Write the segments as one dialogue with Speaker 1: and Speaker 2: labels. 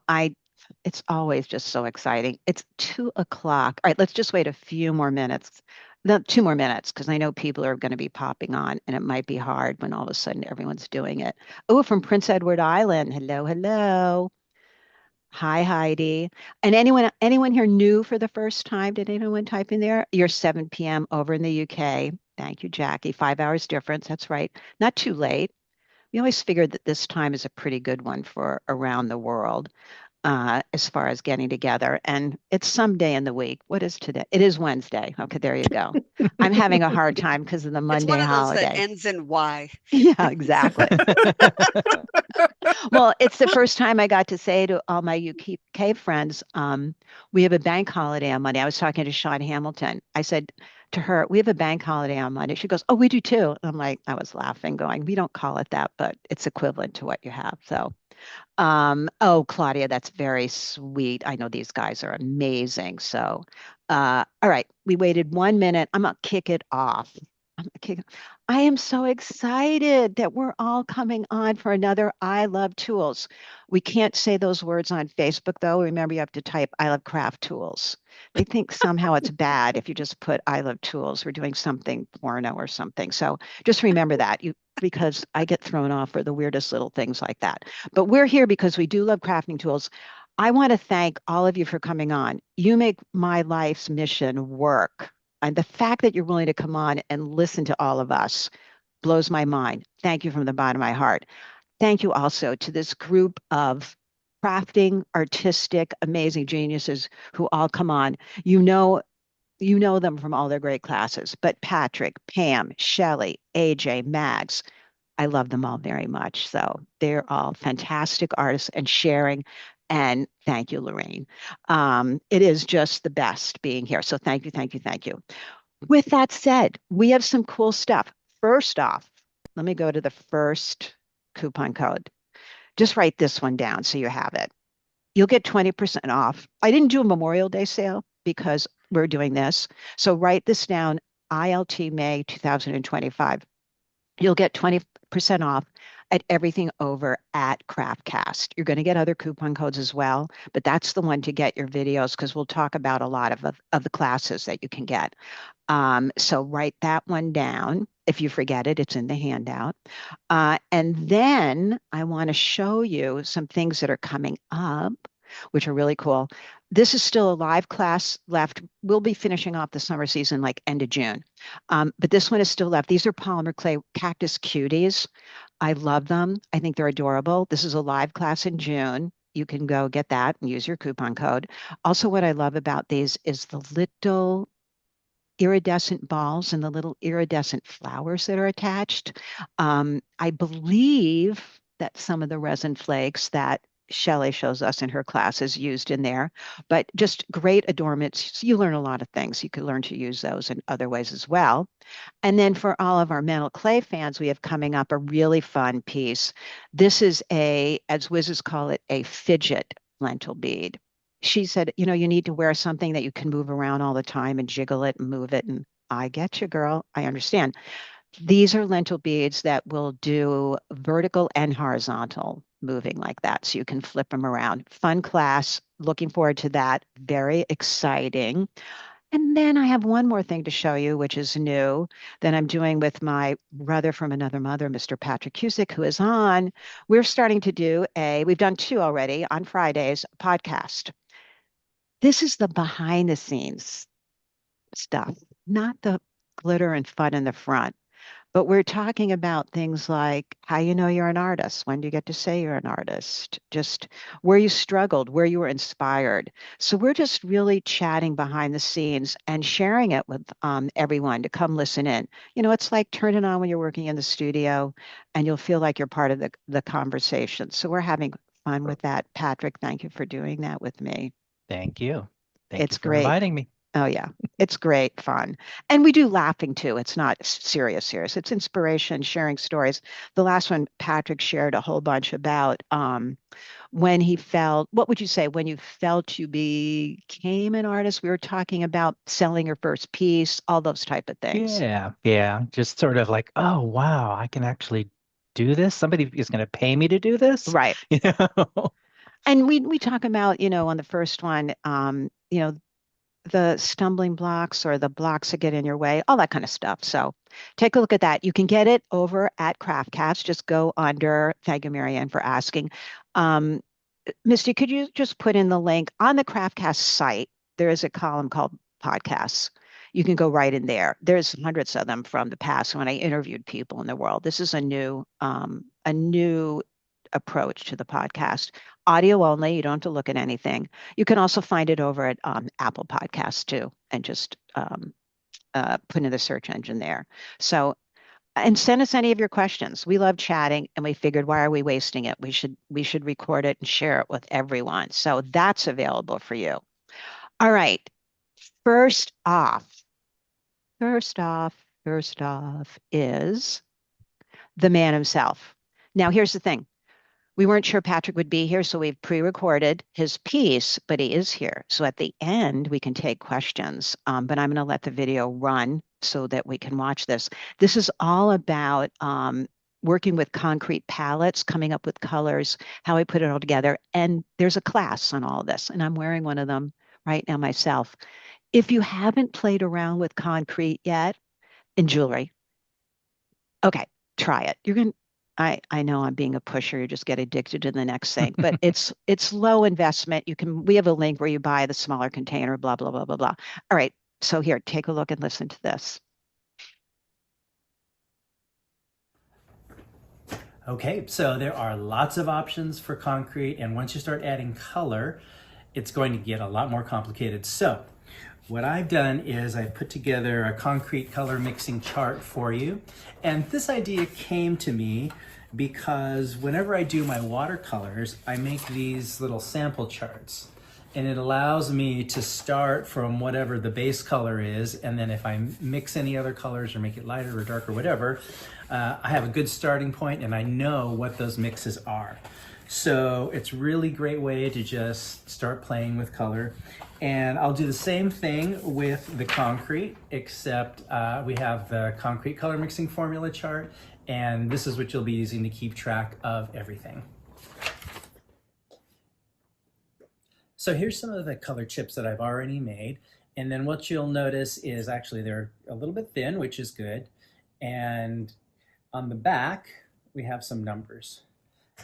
Speaker 1: I it's always just so exciting. It's 2 o'clock. All right, let's just wait a few more minutes. No, 2 more minutes, because I know people are going to be popping on, and it might be hard when all of a sudden everyone's doing it. Oh, from Prince Edward Island. Hello, hello. Hi, Heidi. And anyone here new for the first time? Did anyone type in there? You're 7 p.m. over in the UK. Thank you, Jackie. 5 hours difference. That's right. Not too late. We always figured that this time is a pretty good one for around the world, as far as getting together. And it's some day in the week. What is today? It is Wednesday. Okay, there you go. I'm having a hard time because of the
Speaker 2: It's
Speaker 1: Monday
Speaker 2: one of those that
Speaker 1: holiday.
Speaker 2: ends in Y.
Speaker 1: Yeah, exactly. Well, it's the first time I got to say to all my UK friends, we have a bank holiday on Monday. I was talking to Sean Hamilton. I said to her, we have a bank holiday on Monday. She goes, oh, we do too. I'm like, I was laughing, going, we don't call it that, but it's equivalent to what you have. So, oh, Claudia, that's very sweet. I know these guys are amazing. So, all right, we waited 1 minute. I'm gonna kick it off. I am so excited that we're all coming on for another I Love Tools. We can't say those words on Facebook, though. Remember, you have to type I Love Craft Tools. They think somehow it's bad if you just put I Love Tools. We're doing something porno or something. So just remember that because I get thrown off for the weirdest little things like that. But we're here because we do love crafting tools. I want to thank all of you for coming on. You make my life's mission work. And the fact that you're willing to come on and listen to all of us blows my mind. Thank you from the bottom of my heart. Thank you also to this group of crafting, artistic, amazing geniuses who all come on. You know, you know them from all their great classes, but Patrik, Pam, Shelley, AJ, Mags, I love them all very much. So they're all fantastic artists and sharing. And thank you, Lorraine. It is just the best being here. So thank you, thank you, thank you. With that said, we have some cool stuff. First off, let me go to the first coupon code. Just write this one down so you have it. You'll get 20% off. I didn't do a Memorial Day sale because we're doing this. So write this down, ILT May 2025. You'll get 20% off at everything over at Craftcast. You're going to get other coupon codes as well, but that's the one to get your videos because we'll talk about a lot of the classes that you can get. So write that one down. If you forget it, it's in the handout. And then I want to show you some things that are coming up, which are really cool. This is still a live class left. We'll be finishing off the summer season like end of June. But this one is still left. These are polymer clay cactus cuties. I love them. I think they're adorable. This is a live class in June. You can go get that and use your coupon code. Also, what I love about these is the little iridescent balls and the little iridescent flowers that are attached. I believe that some of the resin flakes that Shelley shows us in her class is used in there, but just great adornments. You learn a lot of things. You could learn to use those in other ways as well. And then for all of our metal clay fans, we have coming up a really fun piece. This is as wizards call it, a fidget lentil bead. She said, you need to wear something that you can move around all the time and jiggle it and move it. And I get you, girl. I understand. These are lentil beads that will do vertical and horizontal moving like that. So you can flip them around. Fun class. Looking forward to that. Very exciting. And then I have one more thing to show you, which is new that I'm doing with my brother from another mother, Mr. Patrik Kusek, who is on. We're starting to we've done two already on Fridays, podcast. This is the behind the scenes stuff, not the glitter and fun in the front. But we're talking about things like how you know you're an artist, when do you get to say you're an artist, just where you struggled, where you were inspired. So we're just really chatting behind the scenes and sharing it with everyone to come listen in. It's like turn it on when you're working in the studio and you'll feel like you're part of the conversation. So we're having fun with that. Patrik, thank you for doing that with me.
Speaker 3: Thank you. Thank you
Speaker 1: It's
Speaker 3: for
Speaker 1: great.
Speaker 3: inviting me.
Speaker 1: Oh yeah, it's great fun. And we do laughing too. It's not serious. It's inspiration, sharing stories. The last one, Patrik shared a whole bunch about when he felt, what would you say, when you felt you became an artist? We were talking about selling your first piece, all those type of things.
Speaker 3: Yeah. Just sort of like, oh wow, I can actually do this. Somebody is going to pay me to do this.
Speaker 1: Right.
Speaker 3: You know?
Speaker 1: And we talk about, on the first one, the stumbling blocks or the blocks that get in your way, all that kind of stuff. So take a look at that. You can get it over at CraftCast. Just go under, thank you, Marianne, for asking. Um, Misty, could you just put in the link on the CraftCast site? There is a column called podcasts. You can go right in there. There's hundreds of them from the past when I interviewed people in the world. This is a new approach to the podcast. Audio only. You don't have to look at anything. You can also find it over at Apple Podcasts too, and just put in the search engine there. So, and send us any of your questions. We love chatting, and we figured, why are we wasting it? We should record it and share it with everyone. So that's available for you. All right. First off, first off, first off is the man himself. Now, here's the thing. We weren't sure Patrik would be here, so we've pre-recorded his piece, but he is here. So at the end, we can take questions. But I'm going to let the video run so that we can watch this. This is all about working with concrete palettes, coming up with colors, how I put it all together. And there's a class on all of this, and I'm wearing one of them right now myself. If you haven't played around with concrete yet in jewelry, okay, try it. You're going to I know I'm being a pusher. You just get addicted to the next thing, but it's low investment. We have a link where you buy the smaller container, blah, blah, blah, blah, blah. All right. So here, take a look and listen to this.
Speaker 2: Okay, so there are lots of options for concrete, and once you start adding color, it's going to get a lot more complicated. So what I've done is I've put together a concrete color mixing chart for you. And this idea came to me because whenever I do my watercolors, I make these little sample charts. And it allows me to start from whatever the base color is, and then if I mix any other colors or make it lighter or darker, whatever, I have a good starting point and I know what those mixes are. So it's really great way to just start playing with color. And I'll do the same thing with the concrete, except we have the concrete color mixing formula chart, and this is what you'll be using to keep track of everything. So here's some of the color chips that I've already made. And then what you'll notice is actually they're a little bit thin, which is good. And on the back, we have some numbers.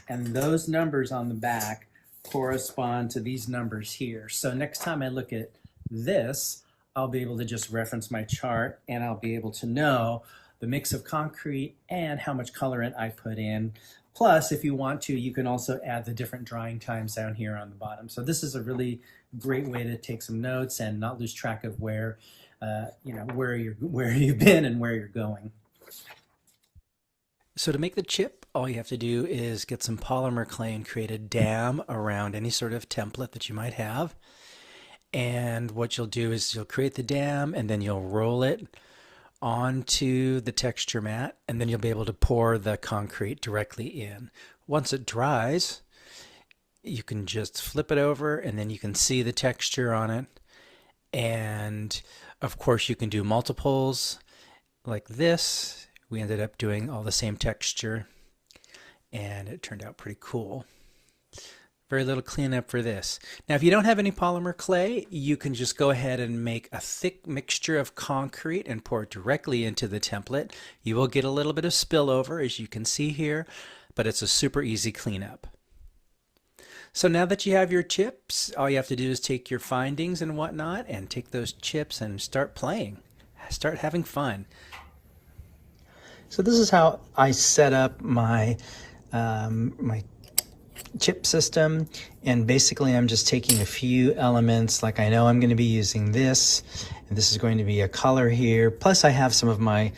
Speaker 2: And those numbers on the back correspond to these numbers here. So next time I look at this, I'll be able to just reference my chart and I'll be able to know the mix of concrete and how much colorant I put in. Plus, if you want to, you can also add the different drying times down here on the bottom. So this is a really great way to take some notes and not lose track of where you've been and where you're going.
Speaker 4: So to make the chip, all you have to do is get some polymer clay and create a dam around any sort of template that you might have. And what you'll do is you'll create the dam and then you'll roll it onto the texture mat, and then you'll be able to pour the concrete directly in. Once it dries, you can just flip it over and then you can see the texture on it. And of course you can do multiples like this. We ended up doing all the same texture and it turned out pretty cool. Very little cleanup for this. Now, if you don't have any polymer clay, you can just go ahead and make a thick mixture of concrete and pour it directly into the template. You will get a little bit of spillover, as you can see here, but it's a super easy cleanup. So now that you have your chips, all you have to do is take your findings and whatnot and take those chips and start playing. Start having fun.
Speaker 3: So this is how I set up my my chip system, and basically I'm just taking a few elements, like I know I'm going to be using this, and this is going to be a color here, plus I have some of my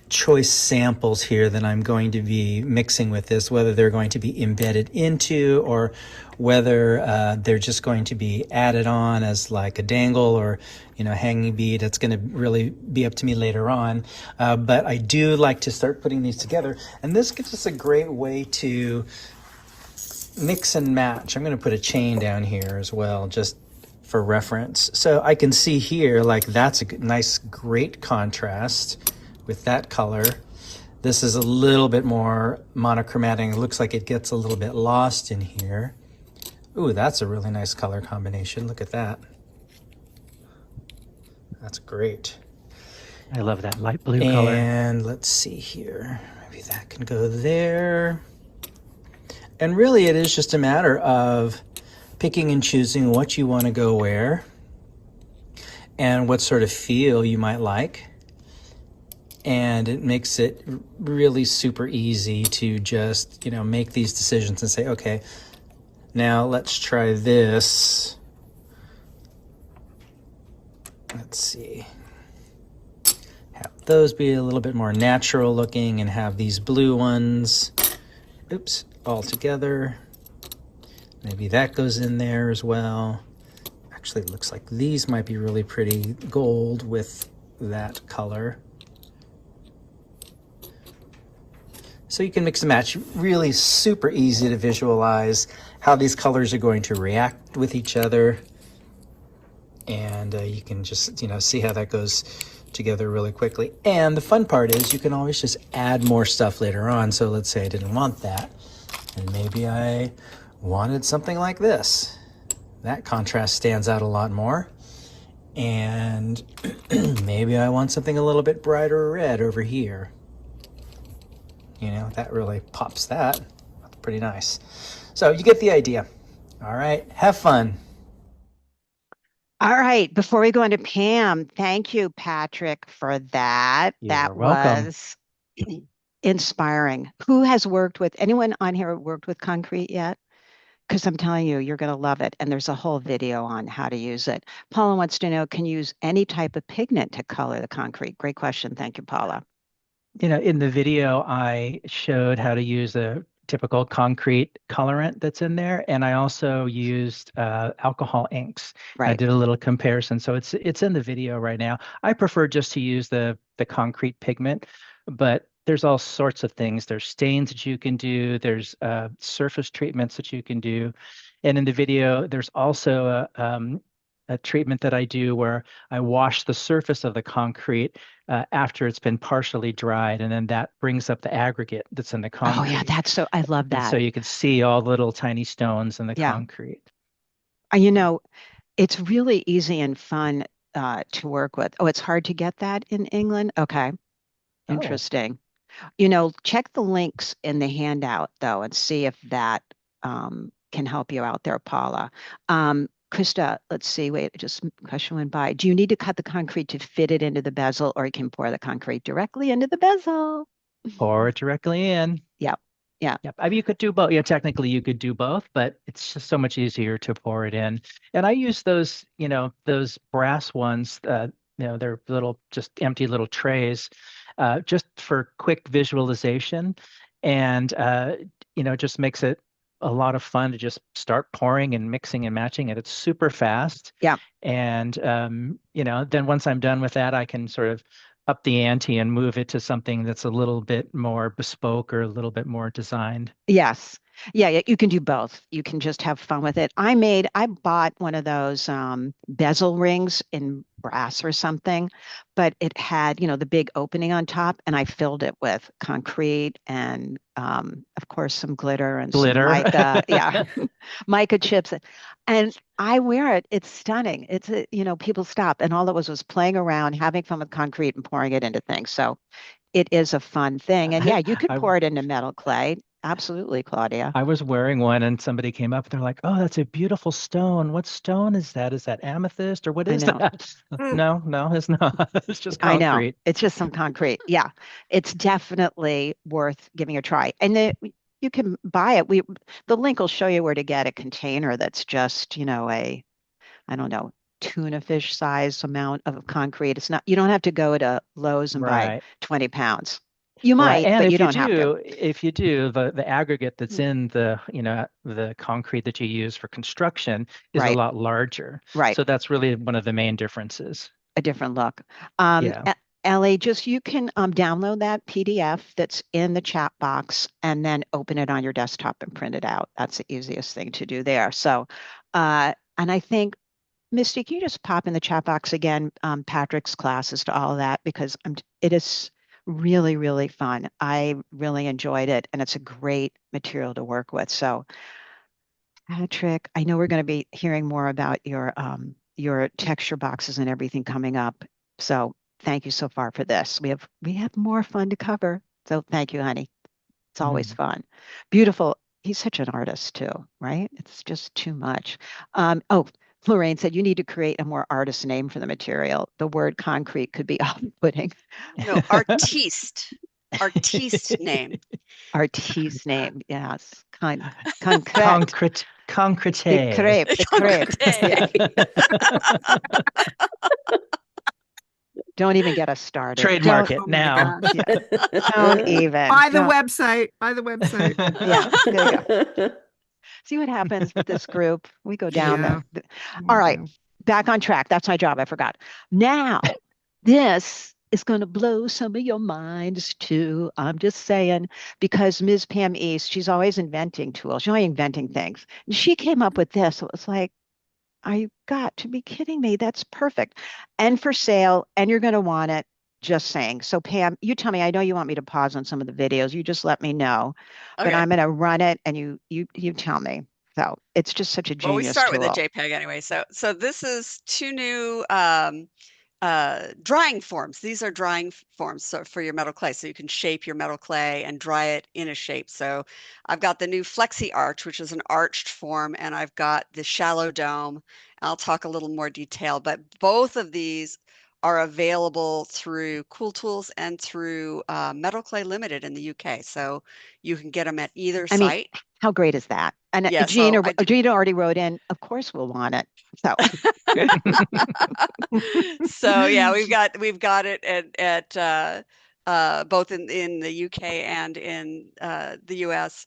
Speaker 3: choice samples here that I'm going to be mixing with this, whether they're going to be embedded into or whether they're just going to be added on as like a dangle or hanging bead. It's going to really be up to me later on, but I do like to start putting these together, and this gives us a great way to mix and match. I'm going to put a chain down here as well, just for reference. So I can see here, like that's a nice, great contrast with that color. This is a little bit more monochromatic. It looks like it gets a little bit lost in here. Ooh, that's a really nice color combination. Look at that. That's great.
Speaker 4: I love that light blue color.
Speaker 3: And let's see here. Maybe that can go there. And really, it is just a matter of picking and choosing what you want to go where and what sort of feel you might like. And it makes it really super easy to just, make these decisions and say, okay, now let's try this. Let's see. Have those be a little bit more natural looking and have these blue ones, oops, all together. Maybe that goes in there as well. Actually, it looks like these might be really pretty gold with that color. So you can mix and match. Really super easy to visualize how these colors are going to react with each other. And you can just, see how that goes together really quickly. And the fun part is you can always just add more stuff later on. So let's say I didn't want that. And maybe I wanted something like this. That contrast stands out a lot more. And maybe I want something a little bit brighter red over here. That really pops that. That's pretty nice. So you get the idea. All right, have fun.
Speaker 1: All right, before we go into Pam, thank you, Patrick, for that.
Speaker 4: You're
Speaker 1: That
Speaker 4: welcome.
Speaker 1: was inspiring. Who has worked with anyone on here worked with concrete yet? Because I'm telling you, you're going to love it. And there's a whole video on how to use it. Paula wants to know, can you use any type of pigment to color the concrete? Great question. Thank you, Paula.
Speaker 4: In the video, I showed how to use a typical concrete colorant that's in there, and I also used alcohol inks. I
Speaker 1: Right.
Speaker 4: did a little comparison, so it's in the video right now. I prefer just to use the concrete pigment, but there's all sorts of things. There's stains that you can do. There's surface treatments that you can do, and in the video, there's also a treatment that I do where I wash the surface of the concrete after it's been partially dried, and then that brings up the aggregate that's in the
Speaker 1: Oh, yeah,
Speaker 4: concrete.
Speaker 1: that's so, I love
Speaker 4: And so
Speaker 1: that.
Speaker 4: you can see all the little tiny stones in the
Speaker 1: Yeah.
Speaker 4: concrete.
Speaker 1: You know, it's really easy and fun to work with. Oh, it's hard to get that in England? Okay,
Speaker 4: Oh,
Speaker 1: interesting. Check the links in the handout though and see if that can help you out there, Paula. Krista, let's see, wait, just a question went by. Do you need to cut the concrete to fit it into the bezel, or you can pour the concrete directly into the bezel?
Speaker 4: pour it directly in.
Speaker 1: Yep. Yeah.
Speaker 4: Yep. I mean, you could do both. Yeah, technically you could do both, but it's just so much easier to pour it in. And I use those, those brass ones, they're little, just empty little trays, just for quick visualization. And, it just makes it a lot of fun to just start pouring and mixing and matching it. It's super fast.
Speaker 1: Yeah.
Speaker 4: And, then once I'm done with that, I can sort of up the ante and move it to something that's a little bit more bespoke or a little bit more designed.
Speaker 1: Yes. Yeah, yeah, you can do both. You can just have fun with it. I bought one of those bezel rings in brass or something, but it had, the big opening on top, and I filled it with concrete and, of course, some glitter and some
Speaker 4: Glitter.
Speaker 1: mica. Yeah, mica chips. And I wear it. It's stunning. People stop, and all it was playing around, having fun with concrete and pouring it into things. So it is a fun thing. And yeah, you could
Speaker 4: I
Speaker 1: pour it into metal clay. Absolutely, Claudia.
Speaker 4: I was wearing one and somebody came up and they're like, "Oh, that's a beautiful stone. What stone is that? Is that amethyst or what
Speaker 1: I
Speaker 4: is
Speaker 1: know.
Speaker 4: that?"
Speaker 1: Mm.
Speaker 4: No, no, it's not. It's just
Speaker 1: I know.
Speaker 4: concrete.
Speaker 1: It's just some concrete. Yeah. It's definitely worth giving a try. And you can buy it. The link will show you where to get a container that's just, I don't know, tuna fish size amount of concrete. It's not, you don't have to go to Lowe's and buy
Speaker 4: Right.
Speaker 1: 20 pounds. You
Speaker 4: Right.
Speaker 1: might,
Speaker 4: And
Speaker 1: but you don't have to.
Speaker 4: if you do, the aggregate that's
Speaker 1: Mm.
Speaker 4: in the concrete that you use for construction is a
Speaker 1: Right,
Speaker 4: lot larger.
Speaker 1: right.
Speaker 4: So that's really one of the main differences.
Speaker 1: A different look. Um,
Speaker 4: Yeah.
Speaker 1: E- Ellie, just you can download that PDF that's in the chat box and then open it on your desktop and print it out. That's the easiest thing to do there. So, and I think, Misty, can you just pop in the chat box again, Patrick's classes to all of that because it is really, really fun. I really enjoyed it and it's a great material to work with. So Patrick, I know we're going to be hearing more about your texture boxes and everything coming up. So thank you so far for this. We have more fun to cover. So thank you, honey. It's always
Speaker 3: Mhm.
Speaker 1: fun. Beautiful. He's such an artist too, right? It's just too much. Oh, Lorraine said you need to create a more artist name for the material. The word concrete could be off-putting.
Speaker 5: No, artiste name.
Speaker 1: Artiste name, yes. Concrete. The
Speaker 3: Concrete.
Speaker 1: crepe, the crepe. Yeah.
Speaker 5: Concrete.
Speaker 1: Don't even get us started.
Speaker 3: Trademark
Speaker 1: Don't,
Speaker 3: it
Speaker 6: Oh my
Speaker 3: now.
Speaker 6: gosh.
Speaker 1: yeah, don't even.
Speaker 6: Buy the
Speaker 1: Don't,
Speaker 6: website. Buy the website.
Speaker 1: yeah, there you go. See what happens with this group? We go down
Speaker 6: Yeah.
Speaker 1: the. All
Speaker 6: We
Speaker 1: right,
Speaker 6: do.
Speaker 1: back on track. That's my job. I forgot. Now, this is going to blow some of your minds too. I'm just saying, because Ms. Pam East, she's always inventing tools. She's always inventing things. And she came up with this. It was like, I got to be kidding me. That's perfect. And for sale, and you're going to want it. Just saying. So Pam, you tell me, I know you want me to pause on some of the videos. You just let me know, but
Speaker 5: Okay.
Speaker 1: I'm going to run it and you tell me. So it's just such a
Speaker 5: Well, we
Speaker 1: genius
Speaker 5: start with a
Speaker 1: tool.
Speaker 5: JPEG anyway. So this is two new drying forms. These are drying forms so for your metal clay. So you can shape your metal clay and dry it in a shape. So I've got the new Flexi Arch, which is an arched form, and I've got the shallow dome. I'll talk a little more detail, but both of these are available through Cool Tools and through Metal Clay Limited in the UK. So you can get them at either
Speaker 1: I mean,
Speaker 5: site.
Speaker 1: how great is that? And
Speaker 5: Yeah, so
Speaker 1: Gina,
Speaker 5: I do.
Speaker 1: Gina already wrote in, of course we'll want it. So
Speaker 5: So yeah, we've got it at both in the UK and in the US,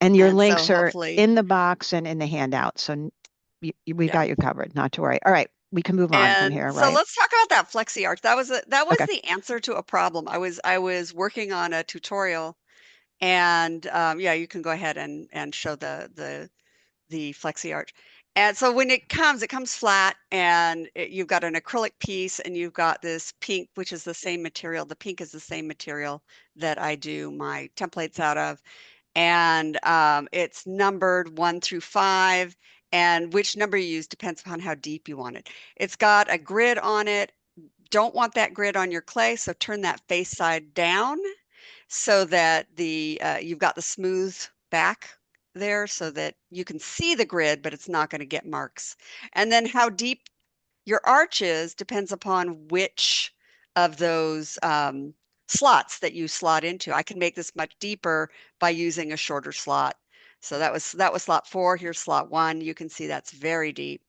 Speaker 1: and your
Speaker 5: and so
Speaker 1: links are
Speaker 5: hopefully,
Speaker 1: in the box and in the handout. So we
Speaker 5: yeah.
Speaker 1: got you covered, not to worry. All right, we can move on from
Speaker 5: And
Speaker 1: here,
Speaker 5: so
Speaker 1: right?
Speaker 5: let's talk about that Flexi Arch. That was
Speaker 1: Okay.
Speaker 5: the answer to a problem. I was working on a tutorial, and yeah, you can go ahead and show the Flexi Arch. And so when it comes flat, and you've got an acrylic piece, and you've got this pink, which is the same material. The pink is the same material that I do my templates out of, and it's numbered 1 through 5. And which number you use depends upon how deep you want it. It's got a grid on it. Don't want that grid on your clay, so turn that face side down so that you've got the smooth back there so that you can see the grid, but it's not going to get marks. And then how deep your arch is depends upon which of those slots that you slot into. I can make this much deeper by using a shorter slot. So that was slot 4. Here's slot 1. You can see that's very deep.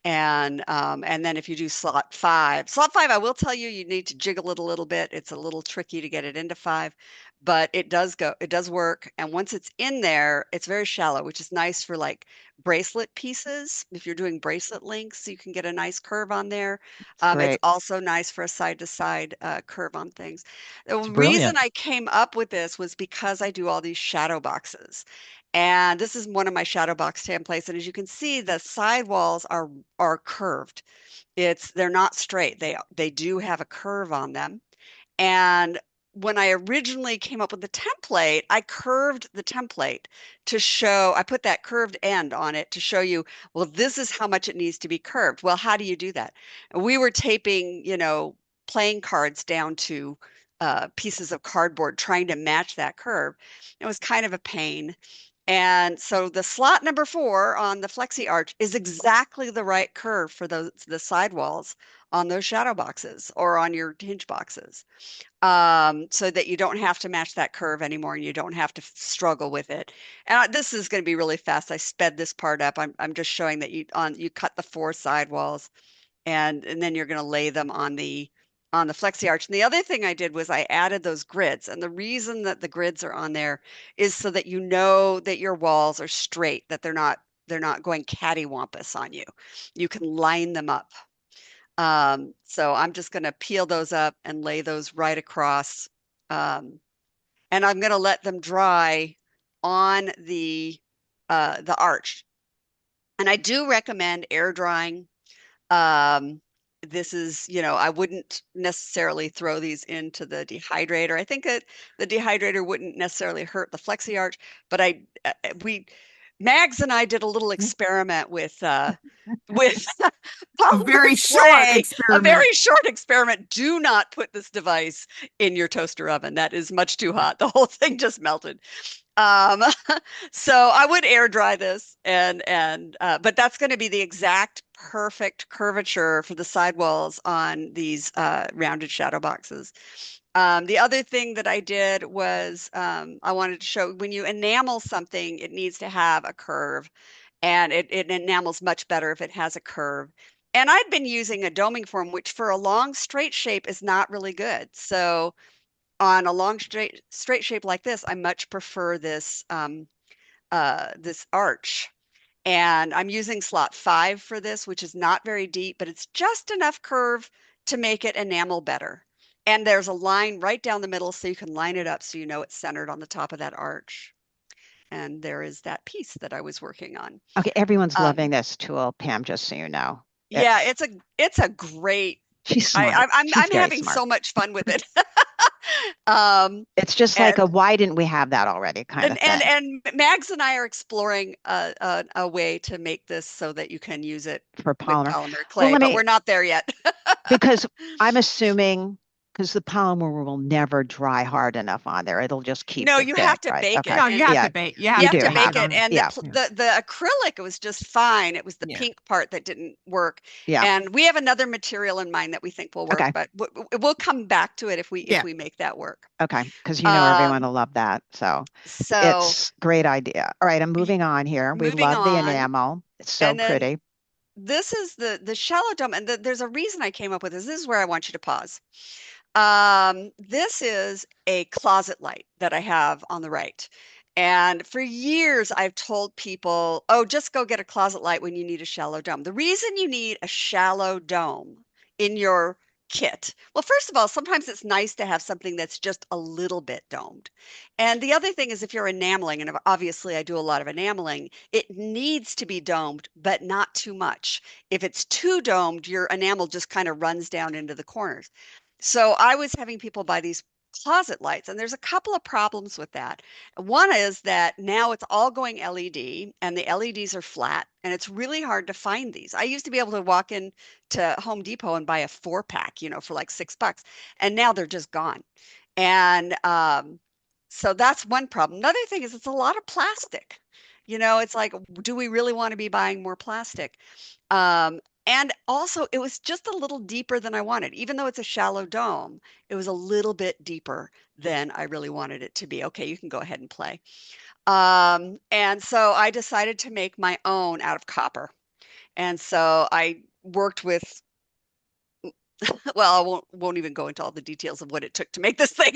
Speaker 5: And then if you do slot 5, I will tell you, you need to jiggle it a little bit. It's a little tricky to get it into 5, but it does work. And once it's in there, it's very shallow, which is nice for like bracelet pieces. If you're doing bracelet links, you can get a nice curve on there.
Speaker 1: It's
Speaker 5: It's
Speaker 1: great.
Speaker 5: also nice for a side to side curve on things. The
Speaker 3: It's
Speaker 5: reason
Speaker 3: brilliant.
Speaker 5: I came up with this was because I do all these shadow boxes. And this is one of my shadow box templates. And as you can see, the side walls are curved. They're not straight. They do have a curve on them. And when I originally came up with the template, I curved the template I put that curved end on it to show you, well, this is how much it needs to be curved. Well, how do you do that? And we were taping, playing cards down to pieces of cardboard trying to match that curve. It was kind of a pain. And so the slot number 4 on the Flexi Arch is exactly the right curve for the sidewalls on those shadow boxes or on your hinge boxes, so that you don't have to match that curve anymore and you don't have to struggle with it. And this is going to be really fast. I sped this part up. I'm just showing that you cut the 4 sidewalls, and then you're going to lay them on the Flexi Arch. And the other thing I did was I added those grids. And the reason that the grids are on there is so that you know that your walls are straight, that they're not going cattywampus on you. You can line them up. So I'm just going to peel those up and lay those right across. And I'm going to let them dry on the arch. And I do recommend air drying. This is, I wouldn't necessarily throw these into the dehydrator. I think that the dehydrator wouldn't necessarily hurt the Flexi Arch, but we Mags and I did a little experiment with
Speaker 6: A
Speaker 5: polymer
Speaker 6: very short
Speaker 5: clay, a
Speaker 6: experiment.
Speaker 5: very short experiment. Do not put this device in your toaster oven. That is much too hot. The whole thing just melted. Um, so I would air dry this but that's going to be the exact perfect curvature for the sidewalls on these rounded shadow boxes. The other thing that I did was I wanted to show when you enamel something, it needs to have a curve, and it enamels much better if it has a curve. And I'd been using a doming form, which for a long straight shape is not really good. So on a long straight shape like this, I much prefer this arch. And I'm using slot 5 for this, which is not very deep, but it's just enough curve to make it enamel better. And there's a line right down the middle, so you can line it up so you know it's centered on the top of that arch. And there is that piece that I was working on.
Speaker 1: Okay, everyone's loving this tool, Pam, just so you know.
Speaker 5: Yeah, it's a great.
Speaker 1: She's smart.
Speaker 5: I'm
Speaker 1: She's very
Speaker 5: having
Speaker 1: smart.
Speaker 5: so much fun with it.
Speaker 1: It's just like
Speaker 5: and,
Speaker 1: why didn't we have that already kind of thing.
Speaker 5: and Mags and I are exploring a way to make this so that you can use it
Speaker 1: For
Speaker 5: with
Speaker 1: polymer.
Speaker 5: polymer clay,
Speaker 1: Well,
Speaker 5: but we're not there yet.
Speaker 1: because I'm assuming because the polymer will never dry hard enough on there. It'll just keep
Speaker 5: No,
Speaker 1: it
Speaker 5: you
Speaker 1: thick,
Speaker 5: have to
Speaker 1: right?
Speaker 5: bake
Speaker 1: Okay.
Speaker 5: it.
Speaker 6: No, you have
Speaker 1: Yeah.
Speaker 6: to bake.
Speaker 5: You have
Speaker 1: do
Speaker 5: to
Speaker 1: have
Speaker 5: bake it, and
Speaker 1: yeah.
Speaker 5: the acrylic was just fine. It was the
Speaker 6: Yeah.
Speaker 5: pink part that didn't work.
Speaker 1: Yeah.
Speaker 5: And we have another material in mind that we think will work,
Speaker 1: Okay.
Speaker 5: but we'll come back to it if
Speaker 6: Yeah.
Speaker 5: we make that work.
Speaker 1: Okay, because you know everyone
Speaker 5: Um,
Speaker 1: will love that. So
Speaker 5: so
Speaker 1: it's great idea. All right, I'm moving on here. We
Speaker 5: moving
Speaker 1: love the
Speaker 5: on,
Speaker 1: enamel. It's so
Speaker 5: and then
Speaker 1: pretty.
Speaker 5: this is the shallow dome, and there's a reason I came up with this. This is where I want you to pause. This is a closet light that I have on the right. And for years, I've told people, oh, just go get a closet light when you need a shallow dome. The reason you need a shallow dome in your kit, well, first of all, sometimes it's nice to have something that's just a little bit domed. And the other thing is if you're enameling, and obviously I do a lot of enameling, it needs to be domed, but not too much. If it's too domed, your enamel just kind of runs down into the corners. So I was having people buy these closet lights, and there's a couple of problems with that. One is that now it's all going LED, and the LEDs are flat, and it's really hard to find these. I used to be able to walk in to Home Depot and buy a 4-pack, for like $6, and now they're just gone. And so that's one problem. Another thing is it's a lot of plastic. It's like, do we really want to be buying more plastic? And also, it was just a little deeper than I wanted. Even though it's a shallow dome, it was a little bit deeper than I really wanted it to be. Okay, you can go ahead and play. And so I decided to make my own out of copper. And so I worked with, well, I won't even go into all the details of what it took to make this thing,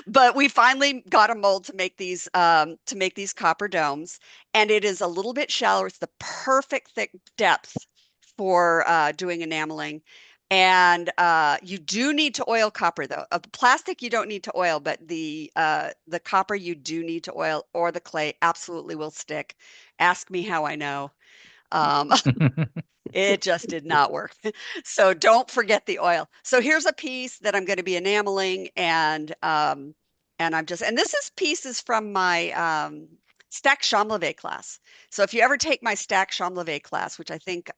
Speaker 5: but we finally got a mold to make these copper domes, and it is a little bit shallower. It's the perfect thick depth for doing enameling. And you do need to oil copper, though. Of the plastic, you don't need to oil, but the copper you do need to oil, or the clay absolutely will stick. Ask me how I know. It just did not work. So don't forget the oil. So here's a piece that I'm going to be enameling, and this piece is from my stack Chambleve class. So if you ever take my stack Chambleve class, which I think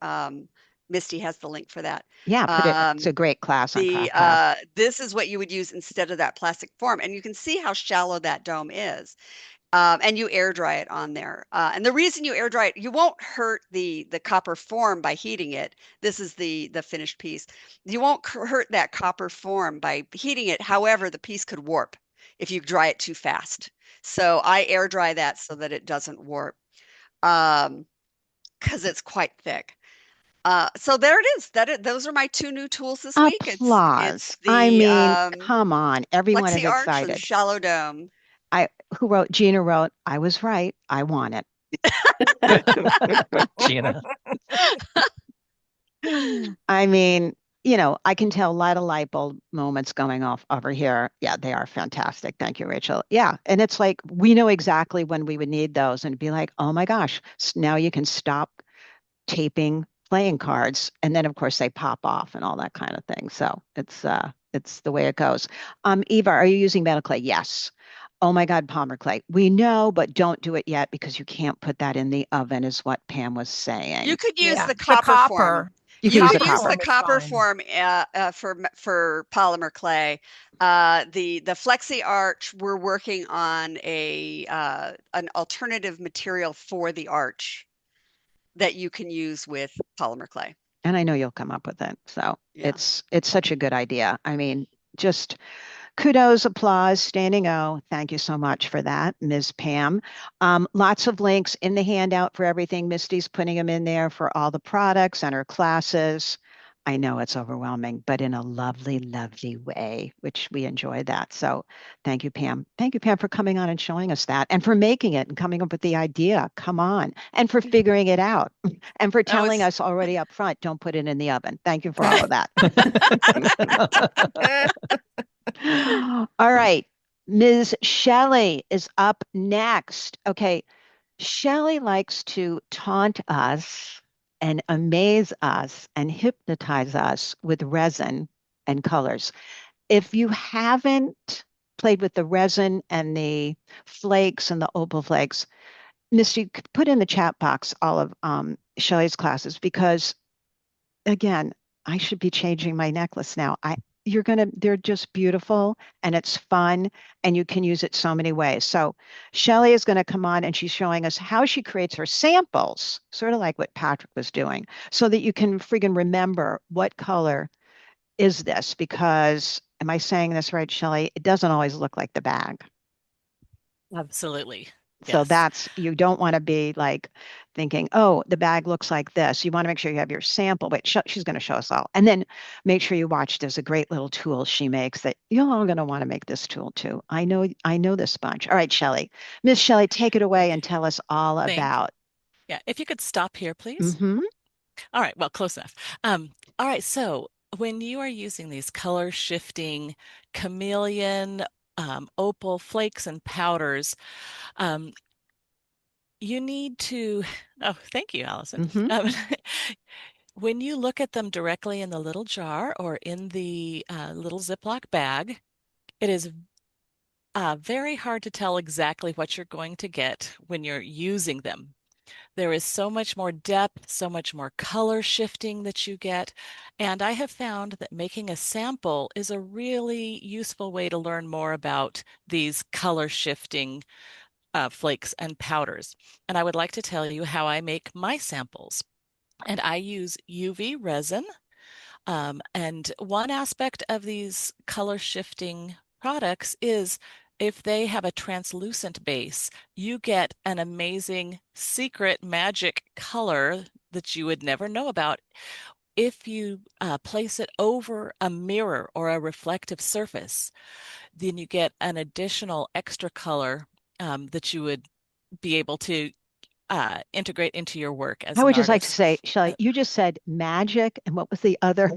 Speaker 5: Misty has the link for that.
Speaker 1: Yeah, it's a great class on craft.
Speaker 5: This is what you would use instead of that plastic form, and you can see how shallow that dome is. And you air dry it on there. And the reason you air dry it, you won't hurt the copper form by heating it. This is the finished piece. You won't hurt that copper form by heating it. However, the piece could warp if you dry it too fast. So I air dry that so that it doesn't warp, because it's quite thick. So there it is. Those are my 2 new tools this week.
Speaker 1: Applause.
Speaker 5: It's the
Speaker 1: I mean, come on, everyone is
Speaker 5: Flexi Arch and
Speaker 1: excited.
Speaker 5: Shallow Dome.
Speaker 1: Gina wrote, I was right. I want it.
Speaker 4: Gina.
Speaker 1: I mean, I can tell a lot of light bulb moments going off over here. Yeah, they are fantastic. Thank you, Rachel. Yeah. And it's like, we know exactly when we would need those and be like, oh my gosh, now you can stop taping playing cards. And then of course they pop off and all that kind of thing. So it's the way it goes. Eva, are you using metal clay? Yes. Oh my God, Palmer clay. We know, but don't do it yet because you can't put that in the oven, is what Pam was
Speaker 5: You
Speaker 1: saying.
Speaker 5: could use
Speaker 6: Yeah,
Speaker 5: the
Speaker 6: the
Speaker 5: copper form.
Speaker 6: copper.
Speaker 1: You can
Speaker 5: You
Speaker 1: use
Speaker 5: could
Speaker 1: the
Speaker 6: Copper
Speaker 5: use
Speaker 1: copper.
Speaker 5: the
Speaker 6: form is
Speaker 5: copper
Speaker 6: fine.
Speaker 5: form for polymer clay. The Flexi Arch, we're working on a an alternative material for the arch that you can use with polymer clay.
Speaker 1: And I know you'll come up with it. So
Speaker 5: Yeah.
Speaker 1: it's such a good idea. I mean, just kudos, applause, standing O. Thank you so much for that, Ms. Pam. Lots of links in the handout for everything. Misty's putting them in there for all the products and her classes. I know it's overwhelming, but in a lovely, lovely way, which we enjoy that. So thank you, Pam. Thank you, Pam, for coming on and showing us that and for making it and coming up with the idea. Come on. And for figuring it out and for
Speaker 5: That
Speaker 1: telling
Speaker 5: was
Speaker 1: us already up front, don't put it in the oven. Thank you for all of that. All right. Ms. Shelley is up next. Okay. Shelley likes to taunt us and amaze us and hypnotize us with resin and colors. If you haven't played with the resin and the flakes and the opal flakes, Misty, put in the chat box all of Shelley's classes because again, I should be changing my necklace now. They're just beautiful and it's fun and you can use it so many ways. So Shelley is going to come on and she's showing us how she creates her samples, sort of like what Patrick was doing, so that you can friggin' remember what color is this because am I saying this right, Shelley? It doesn't always look like the bag.
Speaker 7: Absolutely.
Speaker 1: So
Speaker 7: Yes.
Speaker 1: you don't want to be like thinking, oh, the bag looks like this. You want to make sure you have your sample. Wait, she's going to show us all. And then make sure you watch. There's a great little tool she makes that you're all going to want to make this tool too. I know this bunch. All right, Shelley. Miss Shelley, take it away and tell us all
Speaker 7: Thank you.
Speaker 1: about.
Speaker 7: Yeah, if you could stop here, please.
Speaker 1: Mm-hmm.
Speaker 7: All right, well, close enough. All right, so when you are using these color shifting chameleon, opal flakes and powders, um, you need to, oh, thank you, Allison.
Speaker 1: Mm-hmm.
Speaker 7: When you look at them directly in the little jar or in the little Ziploc bag, it is very hard to tell exactly what you're going to get when you're using them. There is so much more depth, so much more color shifting that you get. And I have found that making a sample is a really useful way to learn more about these color shifting flakes and powders. And I would like to tell you how I make my samples. And I use UV resin. And one aspect of these color shifting products is if they have a translucent base, you get an amazing secret magic color that you would never know about if you place it over a mirror or a reflective surface. Then you get an additional extra color that you would be able to integrate into your work as
Speaker 1: I
Speaker 7: an
Speaker 1: would just like to
Speaker 7: artist.
Speaker 1: say, Shelley, you just said magic, and what was the other?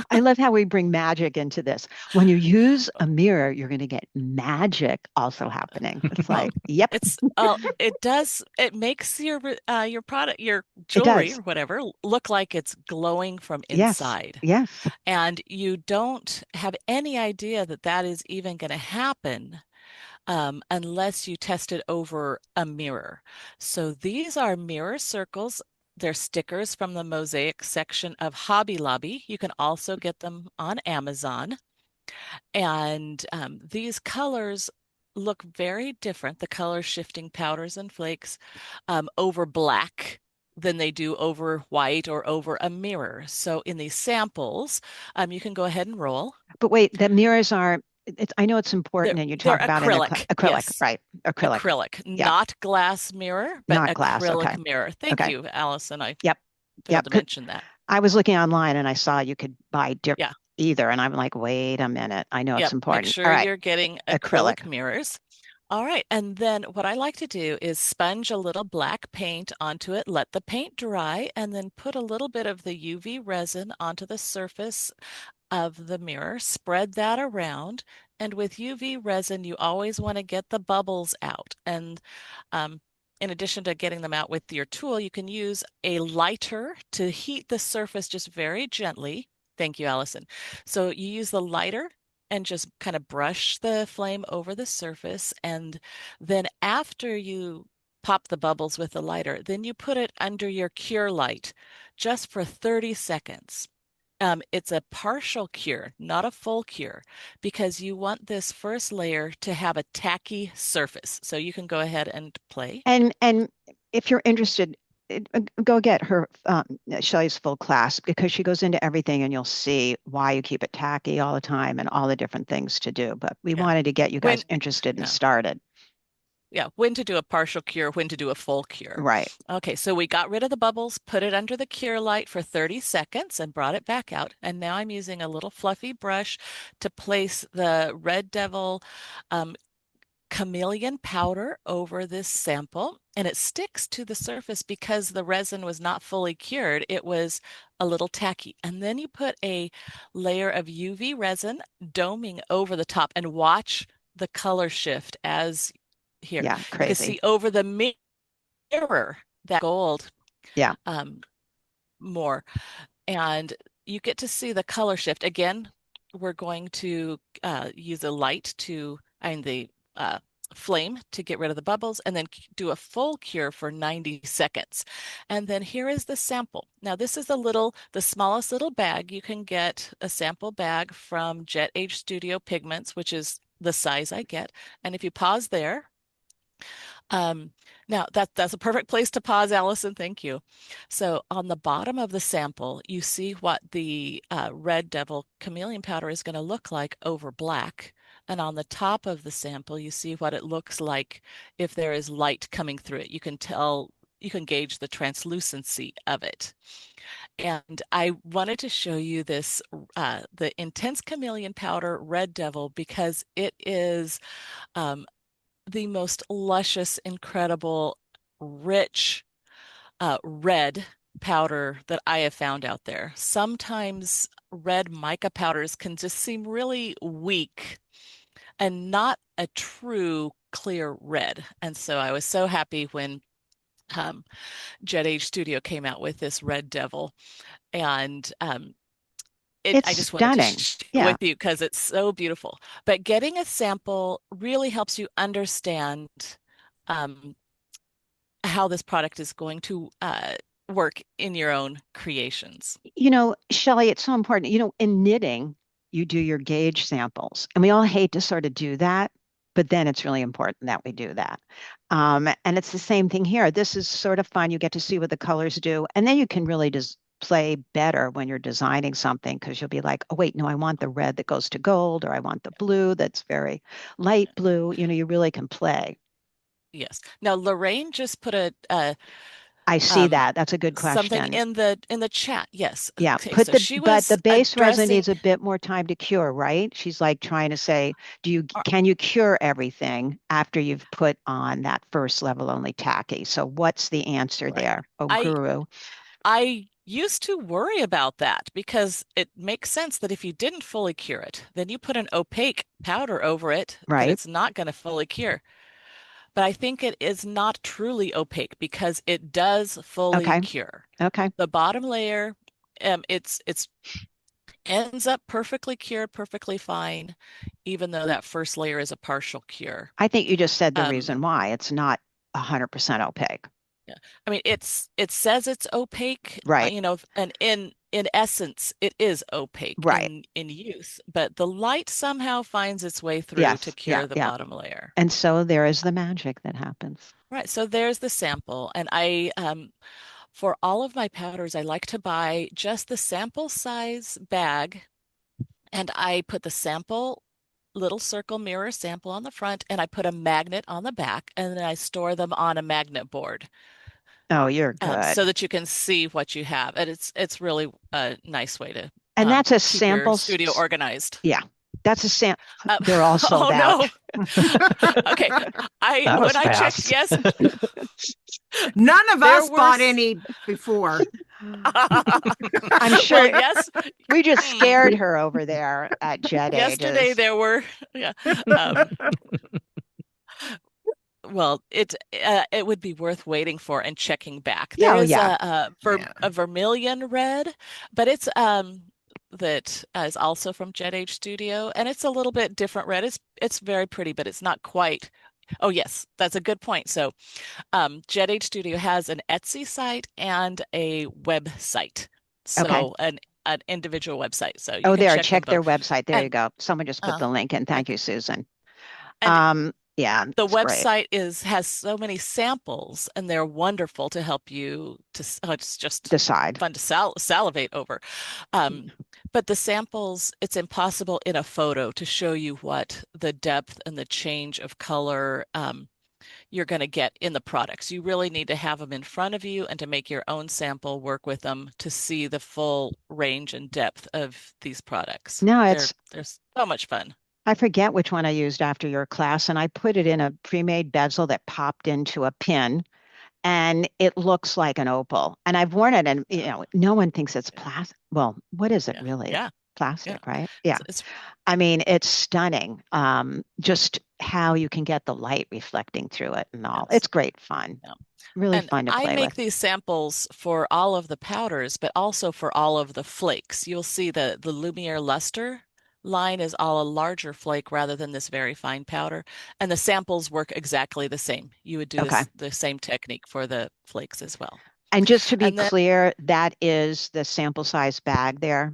Speaker 1: I love how we bring magic into this. When you use a mirror, you're going to get magic also happening. It's
Speaker 7: Well,
Speaker 1: like, yep,
Speaker 7: it makes your product, your
Speaker 1: it
Speaker 7: jewelry
Speaker 1: does.
Speaker 7: or whatever look like it's glowing from
Speaker 1: Yes,
Speaker 7: inside.
Speaker 1: yes.
Speaker 7: And you don't have any idea that that is even going to happen unless you test it over a mirror. So these are mirror circles. They're stickers from the mosaic section of Hobby Lobby. You can also get them on Amazon. And these colors look very different, the color shifting powders and flakes over black than they do over white or over a mirror. So in these samples, you can go ahead and roll.
Speaker 1: But wait, the mirrors are, I know it's
Speaker 7: They're,
Speaker 1: important and you
Speaker 7: they're
Speaker 1: talk about an
Speaker 7: acrylic,
Speaker 1: acrylic,
Speaker 7: yes.
Speaker 1: right? Acrylic.
Speaker 7: Acrylic,
Speaker 1: Yeah,
Speaker 7: not glass mirror, but
Speaker 1: not glass. Okay.
Speaker 7: acrylic mirror. Thank
Speaker 1: Okay.
Speaker 7: you, Allison. I
Speaker 1: Yep.
Speaker 7: failed
Speaker 1: Yep.
Speaker 7: to mention that.
Speaker 1: I was looking online and I saw you could buy
Speaker 7: Yeah.
Speaker 1: either. And I'm like, wait a minute. I know it's
Speaker 7: Yep. Make
Speaker 1: important. All
Speaker 7: sure
Speaker 1: right.
Speaker 7: you're getting
Speaker 1: Acrylic.
Speaker 7: acrylic mirrors. All right. And then what I like to do is sponge a little black paint onto it, let the paint dry, and then put a little bit of the UV resin onto the surface of the mirror, spread that around. And with UV resin, you always want to get the bubbles out. And in addition to getting them out with your tool, you can use a lighter to heat the surface just very gently. Thank you, Allison. So you use the lighter and just kind of brush the flame over the surface. And then after you pop the bubbles with the lighter, then you put it under your cure light just for 30 seconds. It's a partial cure, not a full cure, because you want this first layer to have a tacky surface. So you can go ahead and play.
Speaker 1: And if you're interested, go get her Shelley's full class because she goes into everything and you'll see why you keep it tacky all the time and all the different things to do. But we
Speaker 7: Yeah.
Speaker 1: wanted to get you
Speaker 7: When,
Speaker 1: guys interested and
Speaker 7: yeah.
Speaker 1: started.
Speaker 7: Yeah, when to do a partial cure, when to do a full cure.
Speaker 1: Right.
Speaker 7: Okay, so we got rid of the bubbles, put it under the cure light for 30 seconds and brought it back out. And now I'm using a little fluffy brush to place the Red Devil chameleon powder over this sample. And it sticks to the surface because the resin was not fully cured. It was a little tacky. And then you put a layer of UV resin doming over the top and watch the color shift as here.
Speaker 1: Yeah,
Speaker 7: You can
Speaker 1: crazy.
Speaker 7: see over the mirror that gold
Speaker 1: Yeah.
Speaker 7: more. And you get to see the color shift. Again, we're going to use a light to, the flame to get rid of the bubbles and then do a full cure for 90 seconds. And then here is the sample. Now this is the smallest little bag. You can get a sample bag from Jet Age Studio Pigments, which is the size I get. And if you pause there, now that's a perfect place to pause, Allison. Thank you. So on the bottom of the sample, you see what the Red Devil chameleon powder is going to look like over black. And on the top of the sample, you see what it looks like if there is light coming through it. You can gauge the translucency of it. And I wanted to show you this, the Intense Chameleon Powder Red Devil, because it is the most luscious, incredible, rich red powder that I have found out there. Sometimes red mica powders can just seem really weak and not a true clear red. And so I was so happy when Jet Age Studio came out with this Red Devil. And
Speaker 1: It's
Speaker 7: I just wanted to
Speaker 1: stunning.
Speaker 7: share it
Speaker 1: Yeah.
Speaker 7: with you because it's so beautiful. But getting a sample really helps you understand um, how this product is going to work in your own creations.
Speaker 1: Shelley, it's so important. In knitting, you do your gauge samples, and we all hate to sort of do that, but then it's really important that we do that. And it's the same thing here. This is sort of fun. You get to see what the colors do, and then you can really just play better when you're designing something because you'll be like, oh, wait, no, I want the red that goes to gold, or I want the blue that's very light blue. You really can play.
Speaker 7: Yes. Now, Lorraine just put a
Speaker 1: I see
Speaker 7: um,
Speaker 1: that. That's a good
Speaker 7: something
Speaker 1: question.
Speaker 7: in the chat. Yes.
Speaker 1: Yeah,
Speaker 7: Okay. So she
Speaker 1: but
Speaker 7: was
Speaker 1: the base resin
Speaker 7: addressing.
Speaker 1: needs a bit more time to cure, right? She's like trying to say, can you cure everything after you've put on that first level only tacky? So what's the answer
Speaker 7: Right.
Speaker 1: there? Oh,
Speaker 7: I
Speaker 1: guru.
Speaker 7: I used to worry about that because it makes sense that if you didn't fully cure it, then you put an opaque powder over it that
Speaker 1: Right.
Speaker 7: it's not going to fully cure. But I think it is not truly opaque because it does fully
Speaker 1: Okay.
Speaker 7: cure.
Speaker 1: Okay.
Speaker 7: The bottom layer, it's ends up perfectly cured, perfectly fine, even though that first layer is a partial cure.
Speaker 1: I think you just said the
Speaker 7: Um,
Speaker 1: reason why it's not 100% opaque.
Speaker 7: Yeah. I mean, it says it's opaque,
Speaker 1: Right.
Speaker 7: and in essence, it is opaque
Speaker 1: Right.
Speaker 7: in use, but the light somehow finds its way through to
Speaker 1: Yes. Yeah.
Speaker 7: cure the
Speaker 1: Yeah.
Speaker 7: bottom layer.
Speaker 1: And so there is the magic that happens.
Speaker 7: Right. So there's the sample, and for all of my powders, I like to buy just the sample size bag, and I put the sample little circle mirror sample on the front, and I put a magnet on the back, and then I store them on a magnet board.
Speaker 1: Oh, you're good.
Speaker 7: So that you can see what you have. And it's really a nice way to
Speaker 1: And that's a
Speaker 7: keep your
Speaker 1: sample.
Speaker 7: studio organized.
Speaker 1: Yeah. That's a sample.
Speaker 7: Uh,
Speaker 1: They're all sold
Speaker 7: oh
Speaker 1: out.
Speaker 7: no. Okay.
Speaker 3: That was
Speaker 7: When I checked,
Speaker 3: fast.
Speaker 7: yes,
Speaker 6: None of
Speaker 7: there
Speaker 6: us
Speaker 7: were
Speaker 6: bought any before.
Speaker 1: I'm sure.
Speaker 7: Well, yes.
Speaker 1: We just scared her over there at Jet
Speaker 7: Yesterday
Speaker 1: Ages.
Speaker 7: there were, yeah. Well, it would be worth waiting for and checking back.
Speaker 1: Yeah,
Speaker 7: There
Speaker 1: oh,
Speaker 7: is
Speaker 1: yeah.
Speaker 7: a
Speaker 6: Yeah.
Speaker 7: vermilion red, but it's that is also from Jet Age Studio, and it's a little bit different red. It's very pretty, but it's not quite. Oh yes, that's a good point. So Jet Age Studio has an Etsy site and a website.
Speaker 1: Okay.
Speaker 7: So an individual website. So you
Speaker 1: Oh,
Speaker 7: can
Speaker 1: there,
Speaker 7: check them
Speaker 1: check their
Speaker 7: both.
Speaker 1: website. There you
Speaker 7: And
Speaker 1: go. Someone just put
Speaker 7: uh,
Speaker 1: the link in.
Speaker 7: and
Speaker 1: Thank you, Susan.
Speaker 7: and
Speaker 1: Yeah,
Speaker 7: the
Speaker 1: it's great.
Speaker 7: website is has so many samples, and they're wonderful to help you it's just
Speaker 1: Decide.
Speaker 7: fun to salivate over. Um, but the samples, it's impossible in a photo to show you what the depth and the change of color you're going to get in the products. You really need to have them in front of you and to make your own sample, work with them to see the full range and depth of these products.
Speaker 1: No,
Speaker 7: They're so much fun.
Speaker 1: I forget which one I used after your class, and I put it in a pre-made bezel that popped into a pin, and it looks like an opal. And I've worn it, and no one thinks it's
Speaker 7: Yeah,
Speaker 1: plastic. Well, what is it
Speaker 7: yeah,
Speaker 1: really?
Speaker 7: yeah, yeah.
Speaker 1: Plastic, right? Yeah.
Speaker 7: It's
Speaker 1: I mean, it's stunning. Just how you can get the light reflecting through it and all.
Speaker 7: yes,
Speaker 1: It's great fun.
Speaker 7: yeah.
Speaker 1: Really
Speaker 7: And
Speaker 1: fun to
Speaker 7: I
Speaker 1: play with.
Speaker 7: make these samples for all of the powders, but also for all of the flakes. You'll see the Lumiere Luster line is all a larger flake rather than this very fine powder. And the samples work exactly the same. You would do
Speaker 1: Okay.
Speaker 7: this the same technique for the flakes as well.
Speaker 1: And just to be
Speaker 7: And then,
Speaker 1: clear, that is the sample size bag there.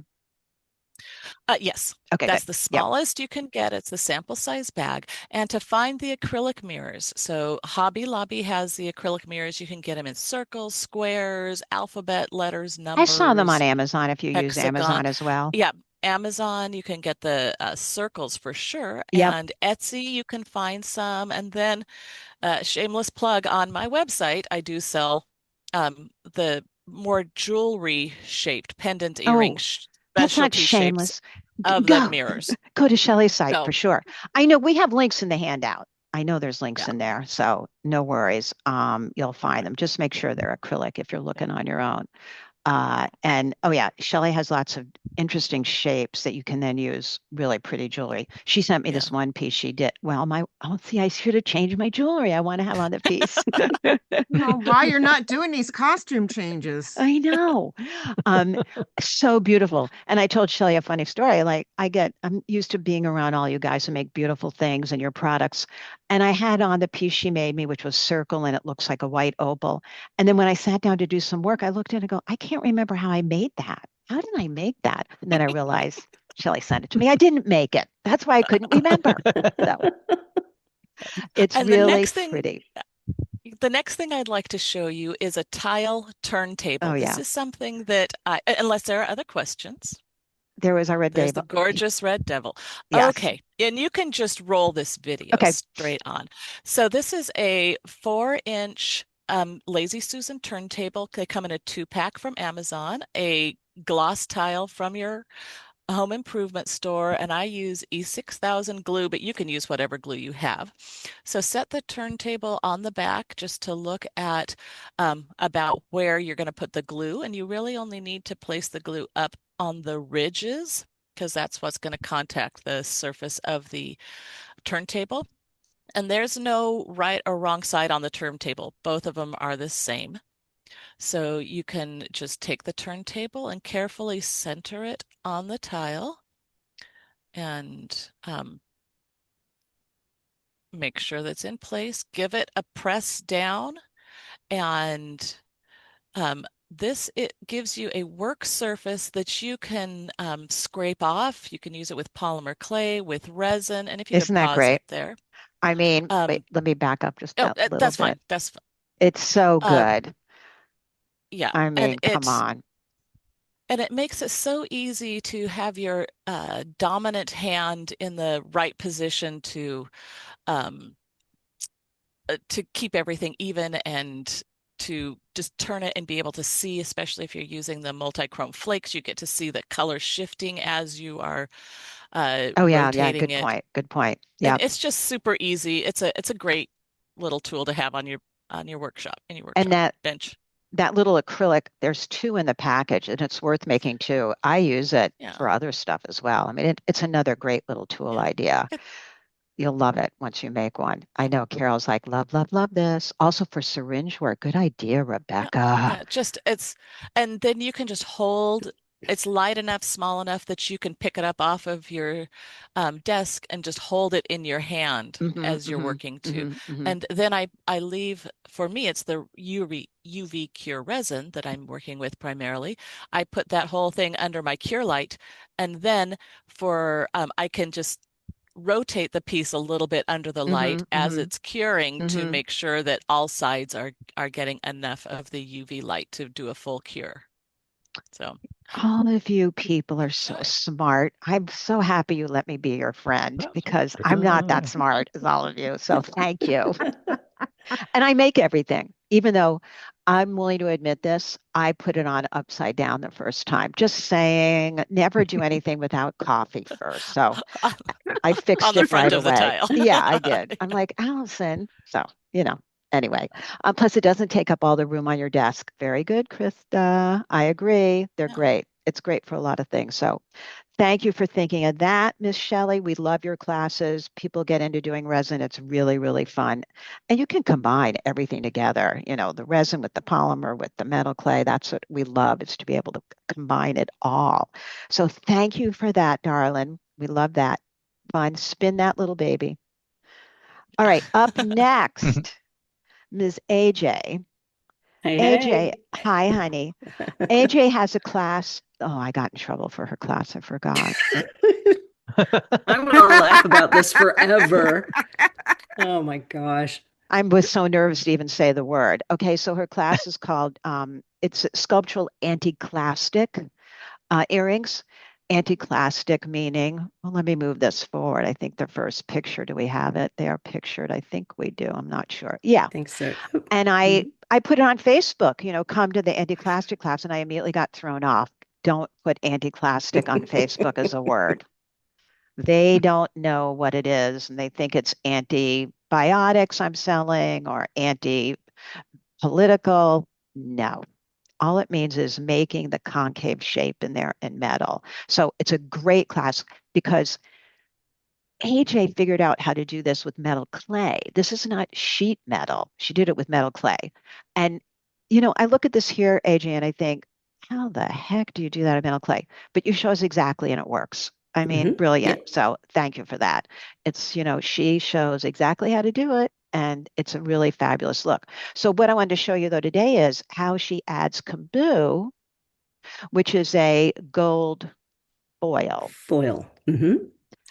Speaker 7: yes,
Speaker 1: Okay, good.
Speaker 7: that's the
Speaker 1: Yep.
Speaker 7: smallest you can get. It's the sample size bag. And to find the acrylic mirrors, so Hobby Lobby has the acrylic mirrors. You can get them in circles, squares, alphabet letters,
Speaker 1: I saw them on
Speaker 7: numbers,
Speaker 1: Amazon if you use
Speaker 7: hexagon.
Speaker 1: Amazon as well.
Speaker 7: Yeah, Amazon, you can get the circles for sure.
Speaker 1: Yep.
Speaker 7: And Etsy, you can find some. And then, shameless plug on my website, I do sell the more jewelry shaped pendant earring
Speaker 1: Oh, that's not
Speaker 7: specialty shapes
Speaker 1: shameless.
Speaker 7: of the
Speaker 1: Go.
Speaker 7: mirrors.
Speaker 1: Go to Shelley's site for
Speaker 7: So,
Speaker 1: sure. I know we have links in the handout. I know there's links
Speaker 7: yeah.
Speaker 1: in there, so no worries. You'll find
Speaker 7: Okay.
Speaker 1: them. Just make sure they're acrylic if you're
Speaker 7: Yeah.
Speaker 1: looking on your own. And oh yeah, Shelley has lots of interesting shapes that you can then use really pretty jewelry. She sent me
Speaker 7: Yeah.
Speaker 1: this one piece she did. Well, oh, see, I should have changed my jewelry. I want to have on the piece.
Speaker 6: Well, why you're not doing these costume changes?
Speaker 1: I know. Um, so beautiful. And I told Shelley a funny story. I'm used to being around all you guys who make beautiful things and your products. And I had on the piece she made me, which was circle and it looks like a white opal. And then when I sat down to do some work, I looked at it and go, I can't remember how I made that. How did I make that? And then I realized Shelley sent it to me. I didn't make it. That's why I couldn't remember. So it's
Speaker 7: And
Speaker 1: really pretty.
Speaker 7: the next thing I'd like to show you is a tile
Speaker 1: Oh
Speaker 7: turntable. This
Speaker 1: yeah.
Speaker 7: is something that unless there are other questions.
Speaker 1: There was our red
Speaker 7: There's the
Speaker 1: devil.
Speaker 7: gorgeous red devil.
Speaker 1: Yes.
Speaker 7: Okay, and you can just roll this video
Speaker 1: Okay.
Speaker 7: straight on. So this is a 4-inch Lazy Susan turntable. They come in a 2-pack from Amazon, a gloss tile from your home improvement store, and I use E6000 glue, but you can use whatever glue you have. So set the turntable on the back just to look at about where you're going to put the glue, and you really only need to place the glue up on the ridges because that's what's going to contact the surface of the turntable. And there's no right or wrong side on the turntable. Both of them are the same. So you can just take the turntable and carefully center it on the tile and make sure that's in place. Give it a press down, and it gives you a work surface that you can scrape off. You can use it with polymer clay, with resin, and if you could
Speaker 1: Isn't that
Speaker 7: pause
Speaker 1: great?
Speaker 7: it there.
Speaker 1: I mean, wait, let me back up just
Speaker 7: Oh,
Speaker 1: that little
Speaker 7: that's fine.
Speaker 1: bit.
Speaker 7: That's fine.
Speaker 1: It's so
Speaker 7: Um,
Speaker 1: good.
Speaker 7: yeah,
Speaker 1: I mean, come on.
Speaker 7: and it makes it so easy to have your dominant hand in the right position um, to keep everything even and to just turn it and be able to see, especially if you're using the multi-chrome flakes, you get to see the color shifting as you are
Speaker 1: Oh yeah, yeah,
Speaker 7: rotating
Speaker 1: good
Speaker 7: it.
Speaker 1: point. Good point.
Speaker 7: And
Speaker 1: Yeah.
Speaker 7: it's just super easy. It's a great little tool to have on your workshop, in your
Speaker 1: And
Speaker 7: workshop bench.
Speaker 1: that little acrylic, there's two in the package and it's worth making two. I use it
Speaker 7: Yeah.
Speaker 1: for other stuff as well. I mean, it's another great little tool
Speaker 7: Yeah.
Speaker 1: idea. You'll love it once you make one. I know Carol's like, love, love, love this. Also for syringe work. Good idea,
Speaker 7: Yeah.
Speaker 1: Rebecca.
Speaker 7: Yeah. And then you can just hold it's light enough, small enough that you can pick it up off of your desk and just hold it in your hand
Speaker 1: Hmm.
Speaker 7: as you're
Speaker 1: Hmm.
Speaker 7: working too.
Speaker 1: Hmm. Hmm.
Speaker 7: And then I leave, for me, it's the UV cure resin that I'm working with primarily. I put that whole thing under my cure light, and then I can just rotate the piece a little bit under the light
Speaker 1: Hmm.
Speaker 7: as
Speaker 1: Hmm.
Speaker 7: it's curing to
Speaker 1: Hmm.
Speaker 7: make sure that all sides are getting enough of the UV light to do a full cure. So
Speaker 1: All of you people are so smart. I'm so happy you let me be your friend because I'm not that
Speaker 4: Oh.
Speaker 1: smart as all of you. So thank you. And I make everything, even though I'm willing to admit this, I put it on upside down the first time. Just saying, never do anything without coffee first. So I
Speaker 7: on
Speaker 1: fixed
Speaker 7: the
Speaker 1: it
Speaker 7: front
Speaker 1: right
Speaker 7: of the
Speaker 1: away.
Speaker 7: tile.
Speaker 1: Yeah, I did. I'm like, Allison. So, you know, anyway. Plus, it doesn't take up all the room on your desk. Very good, Krista. I agree. They're
Speaker 7: Yeah.
Speaker 1: great. It's great for a lot of things. So, thank you for thinking of that, Miss Shelley. We love your classes. People get into doing resin. It's really, really fun. And you can combine everything together, the resin with the polymer, with the metal clay. That's what we love, is to be able to combine it all. So thank you for that, darling. We love that. Fun. Spin that little baby. All right, up next, Ms. AJ.
Speaker 8: Hey,
Speaker 1: AJ,
Speaker 8: hey.
Speaker 1: hi, honey. AJ has a class. Oh, I got in trouble for her class. I forgot.
Speaker 8: I'm gonna laugh about this forever. Oh my gosh.
Speaker 1: I was so nervous to even say the word. Okay, so her class is called it's sculptural anti-clastic earrings. Anti-clastic meaning, well, let me move this forward. I think the first picture, do we have it? They are pictured. I think we do. I'm not sure. Yeah.
Speaker 8: I think so. Yep.
Speaker 1: And I
Speaker 8: Mhm.
Speaker 1: I put it on Facebook, come to the anti-clastic class, and I immediately got thrown off. Don't put anti-clastic on Facebook as a word. They don't know what it is, and they think it's antibiotics I'm selling or anti-political. No. All it means is making the concave shape in there in metal. So it's a great class because AJ figured out how to do this with metal clay. This is not sheet metal. She did it with metal clay. And, I look at this here, AJ, and I think, how the heck do you do that in metal clay? But you show us exactly and it works. I mean, brilliant.
Speaker 8: Yep.
Speaker 1: So thank you for that. She shows exactly how to do it. And it's a really fabulous look. So what I wanted to show you though today is how she adds KeumBoo, which is a gold foil,
Speaker 8: Foil.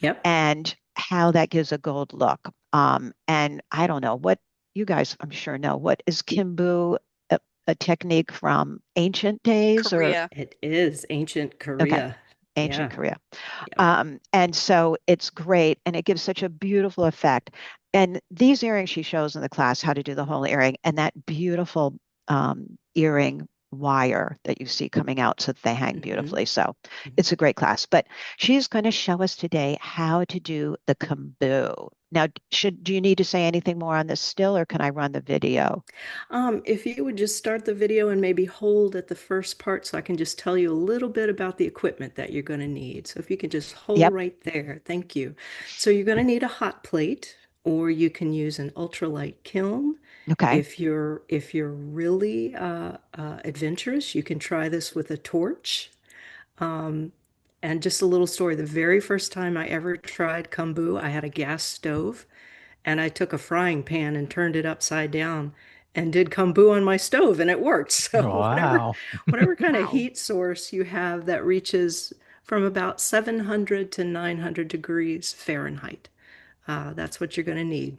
Speaker 8: Yep.
Speaker 1: and how that gives a gold look. And I don't know what you guys, I'm sure, know. What is KeumBoo, a technique from ancient days, or
Speaker 5: Korea.
Speaker 8: It is ancient
Speaker 1: okay,
Speaker 8: Korea.
Speaker 1: ancient
Speaker 8: Yeah.
Speaker 1: Korea?
Speaker 8: Yep.
Speaker 1: And so it's great, and it gives such a beautiful effect. And these earrings she shows in the class how to do the whole earring, and that beautiful earring wire that you see coming out so that they hang
Speaker 8: hmm
Speaker 1: beautifully. So it's a great class. But she's going to show us today how to do the KeumBoo. Now, do you need to say anything more on this still, or can I run the video?
Speaker 8: If you would just start the video and maybe hold at the first part so I can just tell you a little bit about the equipment that you're going to need. So if you could just hold
Speaker 1: Yep.
Speaker 8: right there. Thank you. So you're going to need a hot plate, or you can use an ultralight kiln.
Speaker 1: Okay.
Speaker 8: If you're really adventurous, you can try this with a torch. Um, and just a little story. The very first time I ever tried KeumBoo, I had a gas stove and I took a frying pan and turned it upside down and did KeumBoo on my stove and it worked. So whatever
Speaker 4: Wow.
Speaker 8: whatever kind of
Speaker 1: Wow.
Speaker 8: heat source you have that reaches from about 700 to 900 degrees Fahrenheit, that's what you're going to need.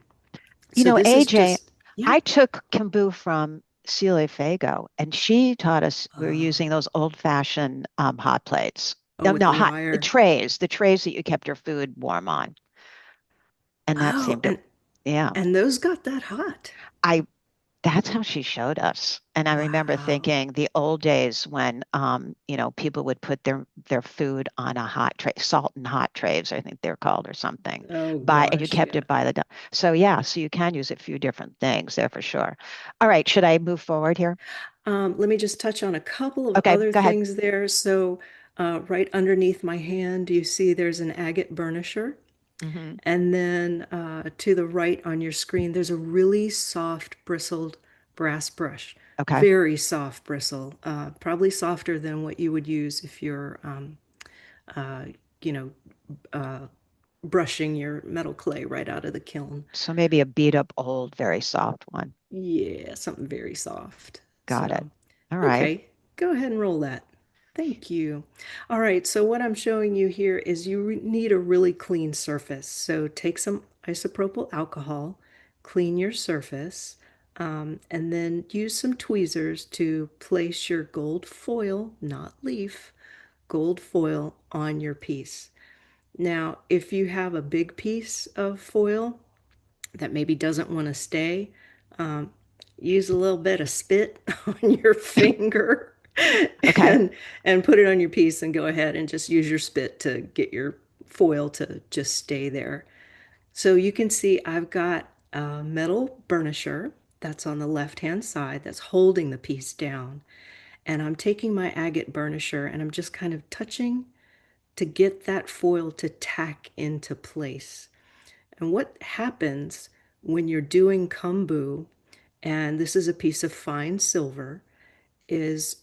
Speaker 8: So this is
Speaker 1: AJ,
Speaker 8: just, yeah.
Speaker 1: I took KeumBoo from Celia Fago, and she taught us we were
Speaker 8: Oh,
Speaker 1: using those old-fashioned hot plates.
Speaker 8: oh,
Speaker 1: No,
Speaker 8: with
Speaker 1: no,
Speaker 8: the
Speaker 1: hot
Speaker 8: wire.
Speaker 1: the trays that you kept your food warm on, and that
Speaker 8: Oh,
Speaker 1: seemed to, yeah.
Speaker 8: and those got that hot.
Speaker 1: I That's how she showed us, and I remember
Speaker 8: Wow.
Speaker 1: thinking the old days when people would put their food on a hot tray, salt and hot trays, I think they're called or something,
Speaker 8: Oh
Speaker 1: and you
Speaker 8: gosh,
Speaker 1: kept
Speaker 8: yeah.
Speaker 1: it by so yeah, so you can use a few different things there for sure. All right, should I move forward here?
Speaker 8: Let me just touch on a couple of
Speaker 1: Okay,
Speaker 8: other
Speaker 1: go ahead.
Speaker 8: things there. So, right underneath my hand, you see there's an agate burnisher.
Speaker 1: Hmm.
Speaker 8: And then to the right on your screen, there's a really soft bristled brass brush.
Speaker 1: Okay.
Speaker 8: Very soft bristle, probably softer than what you would use if you're, uh, you know, uh, brushing your metal clay right out of the kiln.
Speaker 1: So maybe a beat up old, very soft one.
Speaker 8: Yeah, something very soft.
Speaker 1: Got it.
Speaker 8: So,
Speaker 1: All right.
Speaker 8: okay, go ahead and roll that. Thank you. All right, so what I'm showing you here is you need a really clean surface. So take some isopropyl alcohol, clean your surface, and then use some tweezers to place your gold foil, not leaf, gold foil on your piece. Now, if you have a big piece of foil that maybe doesn't want to stay, um, use a little bit of spit on your finger
Speaker 1: Okay.
Speaker 8: and put it on your piece and go ahead and just use your spit to get your foil to just stay there. So you can see I've got a metal burnisher that's on the left hand side that's holding the piece down. And I'm taking my agate burnisher and I'm just kind of touching to get that foil to tack into place. And what happens when you're doing COMBOO, and this is a piece of fine silver, is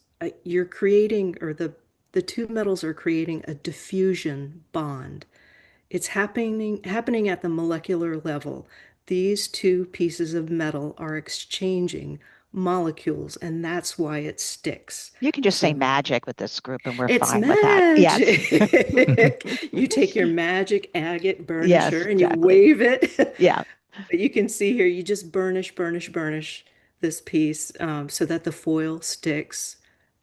Speaker 8: you're creating, or the two metals are creating a diffusion bond. It's happening at the molecular level. These two pieces of metal are exchanging molecules, and that's why it sticks.
Speaker 1: You can just say
Speaker 8: So
Speaker 1: magic with this group and we're
Speaker 8: it's
Speaker 1: fine with that. Yes.
Speaker 8: magic. You take your magic agate
Speaker 1: Yes,
Speaker 8: burnisher and you
Speaker 1: exactly.
Speaker 8: wave it.
Speaker 1: Yeah.
Speaker 8: But you can see here, you just burnish this piece so that the foil sticks.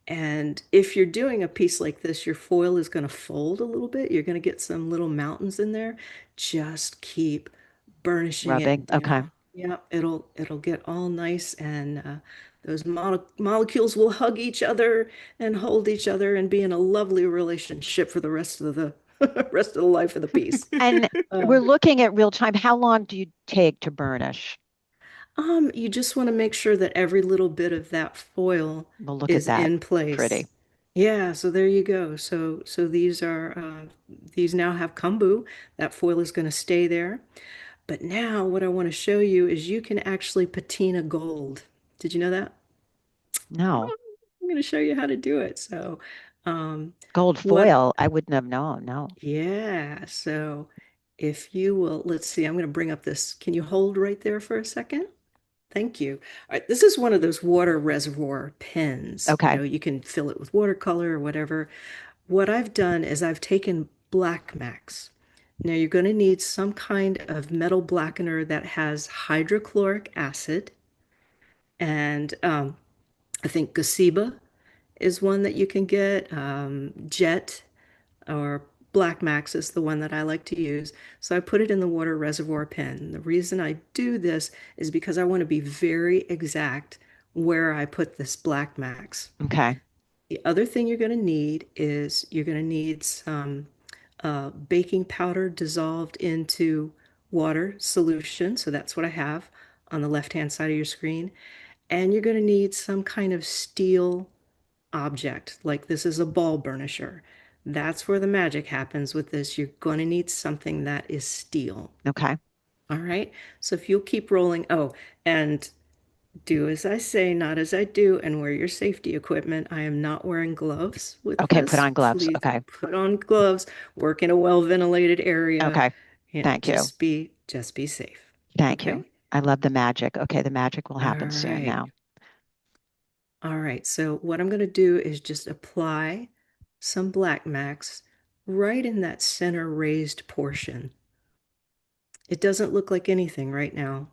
Speaker 8: And if you're doing a piece like this, your foil is going to fold a little bit. You're going to get some little mountains in there. Just keep burnishing
Speaker 1: Rubbing.
Speaker 8: it,
Speaker 1: Okay.
Speaker 8: Yeah, it'll get all nice and those molecules will hug each other and hold each other and be in a lovely relationship for the rest of the rest of the life of the piece.
Speaker 1: And we're
Speaker 8: Um,
Speaker 1: looking at real time. How long do you take to burnish?
Speaker 8: you just want to make sure that every little bit of that foil
Speaker 1: Well, look at
Speaker 8: is
Speaker 1: that.
Speaker 8: in place.
Speaker 1: Pretty.
Speaker 8: Yeah, so there you go. So these now have COMBOO. That foil is going to stay there. But now what I want to show you is you can actually patina gold. Did you know that?
Speaker 1: No.
Speaker 8: I'm going to show you how to do it. So, um,
Speaker 1: Gold
Speaker 8: what,
Speaker 1: foil. I wouldn't have known. No.
Speaker 8: yeah. So if you will, let's see, I'm going to bring up this. Can you hold right there for a second? Thank you. All right, this is one of those water reservoir pens.
Speaker 1: Okay.
Speaker 8: You can fill it with watercolor or whatever. What I've done is I've taken black max. Now you're going to need some kind of metal blackener that has hydrochloric acid, and I think Gasiba is one that you can get. Jet or Black Max is the one that I like to use. So I put it in the water reservoir pen. The reason I do this is because I want to be very exact where I put this Black Max.
Speaker 1: Okay.
Speaker 8: The other thing you're going to need is you're going to need some baking powder dissolved into water solution. So that's what I have on the left-hand side of your screen. And you're going to need some kind of steel object, like this is a ball burnisher. That's where the magic happens with this. You're going to need something that is steel.
Speaker 1: Okay.
Speaker 8: All right. So if you'll keep rolling, oh, and do as I say, not as I do, and wear your safety equipment. I am not wearing gloves with
Speaker 1: Okay. Put
Speaker 8: this.
Speaker 1: on gloves.
Speaker 8: Please
Speaker 1: Okay.
Speaker 8: put on gloves. Work in a well-ventilated area.
Speaker 1: Okay.
Speaker 8: Yeah,
Speaker 1: Thank you.
Speaker 8: just be safe.
Speaker 1: Thank you.
Speaker 8: Okay.
Speaker 1: I love the magic. Okay. The magic will
Speaker 8: All
Speaker 1: happen soon
Speaker 8: right.
Speaker 1: now.
Speaker 8: All right, so what I'm going to do is just apply some black max right in that center raised portion. It doesn't look like anything right now.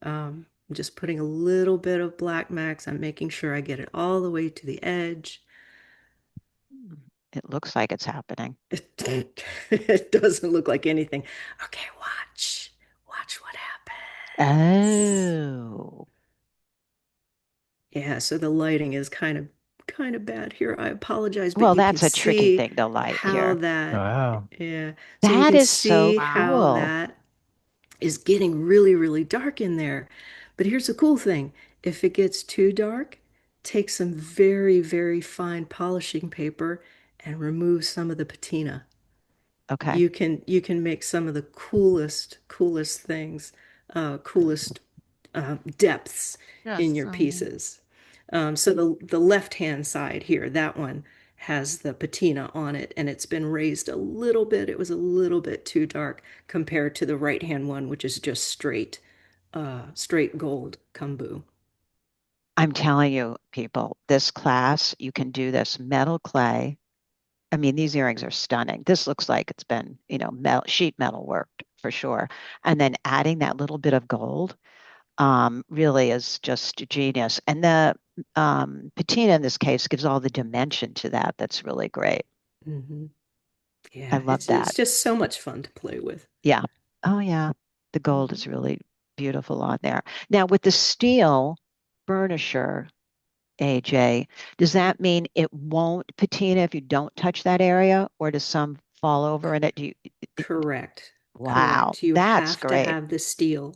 Speaker 8: I'm just putting a little bit of black max. I'm making sure I get it all the way to the edge.
Speaker 1: It looks like it's happening.
Speaker 8: It doesn't look like anything. Okay, watch. Watch what happens.
Speaker 1: Oh.
Speaker 8: Yeah, so the lighting is kind of bad here. I apologize, but
Speaker 1: Well,
Speaker 8: you can
Speaker 1: that's a tricky
Speaker 8: see
Speaker 1: thing to light
Speaker 8: how
Speaker 1: here.
Speaker 8: that,
Speaker 3: Wow.
Speaker 8: yeah. So you
Speaker 1: That
Speaker 8: can
Speaker 1: is so
Speaker 8: see how
Speaker 1: cool.
Speaker 8: that is getting really, really dark in there. But here's the cool thing. If it gets too dark, take some very, very fine polishing paper and remove some of the patina.
Speaker 1: Okay.
Speaker 8: You can make some of the coolest things, coolest depths in
Speaker 6: Yes.
Speaker 8: your pieces. So the left-hand side here, that one has the patina on it, and it's been raised a little bit. It was a little bit too dark compared to the right-hand one, which is just straight gold KeumBoo.
Speaker 1: I'm telling you, people, this class, you can do this metal clay. I mean, these earrings are stunning. This looks like it's been, metal, sheet metal worked for sure. And then adding that little bit of gold really is just genius. And the patina in this case gives all the dimension to that. That's really great.
Speaker 8: Hmm.
Speaker 1: I
Speaker 8: Yeah,
Speaker 1: love
Speaker 8: it's
Speaker 1: that.
Speaker 8: just so much fun to play with.
Speaker 1: Yeah. Oh, yeah. The gold is
Speaker 8: Mhm.
Speaker 1: really beautiful on there. Now, with the steel burnisher, AJ, does that mean it won't patina if you don't touch that area, or does some fall over in it?
Speaker 8: Correct.
Speaker 1: Wow,
Speaker 8: Correct. You
Speaker 1: that's
Speaker 8: have to
Speaker 1: great.
Speaker 8: have the steel.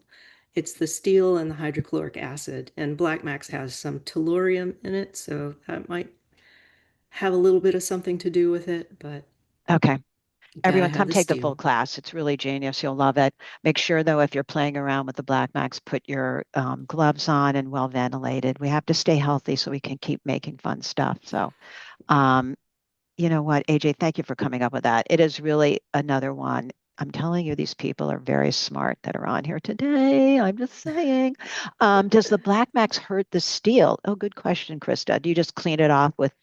Speaker 8: It's the steel and the hydrochloric acid, and Black Max has some tellurium in it, so that might have a little bit of something to do with it, but
Speaker 1: Okay.
Speaker 8: you gotta
Speaker 1: Everyone,
Speaker 8: have
Speaker 1: come
Speaker 8: the
Speaker 1: take the full
Speaker 8: steel.
Speaker 1: class. It's really genius. You'll love it. Make sure, though, if you're playing around with the Black Max, put your gloves on and well ventilated. We have to stay healthy so we can keep making fun stuff. So, um, you know what, AJ, thank you for coming up with that. It is really another one. I'm telling you, these people are very smart that are on here today. I'm just saying. Does the Black Max hurt the steel? Oh, good question, Krista. Do you just clean it off with,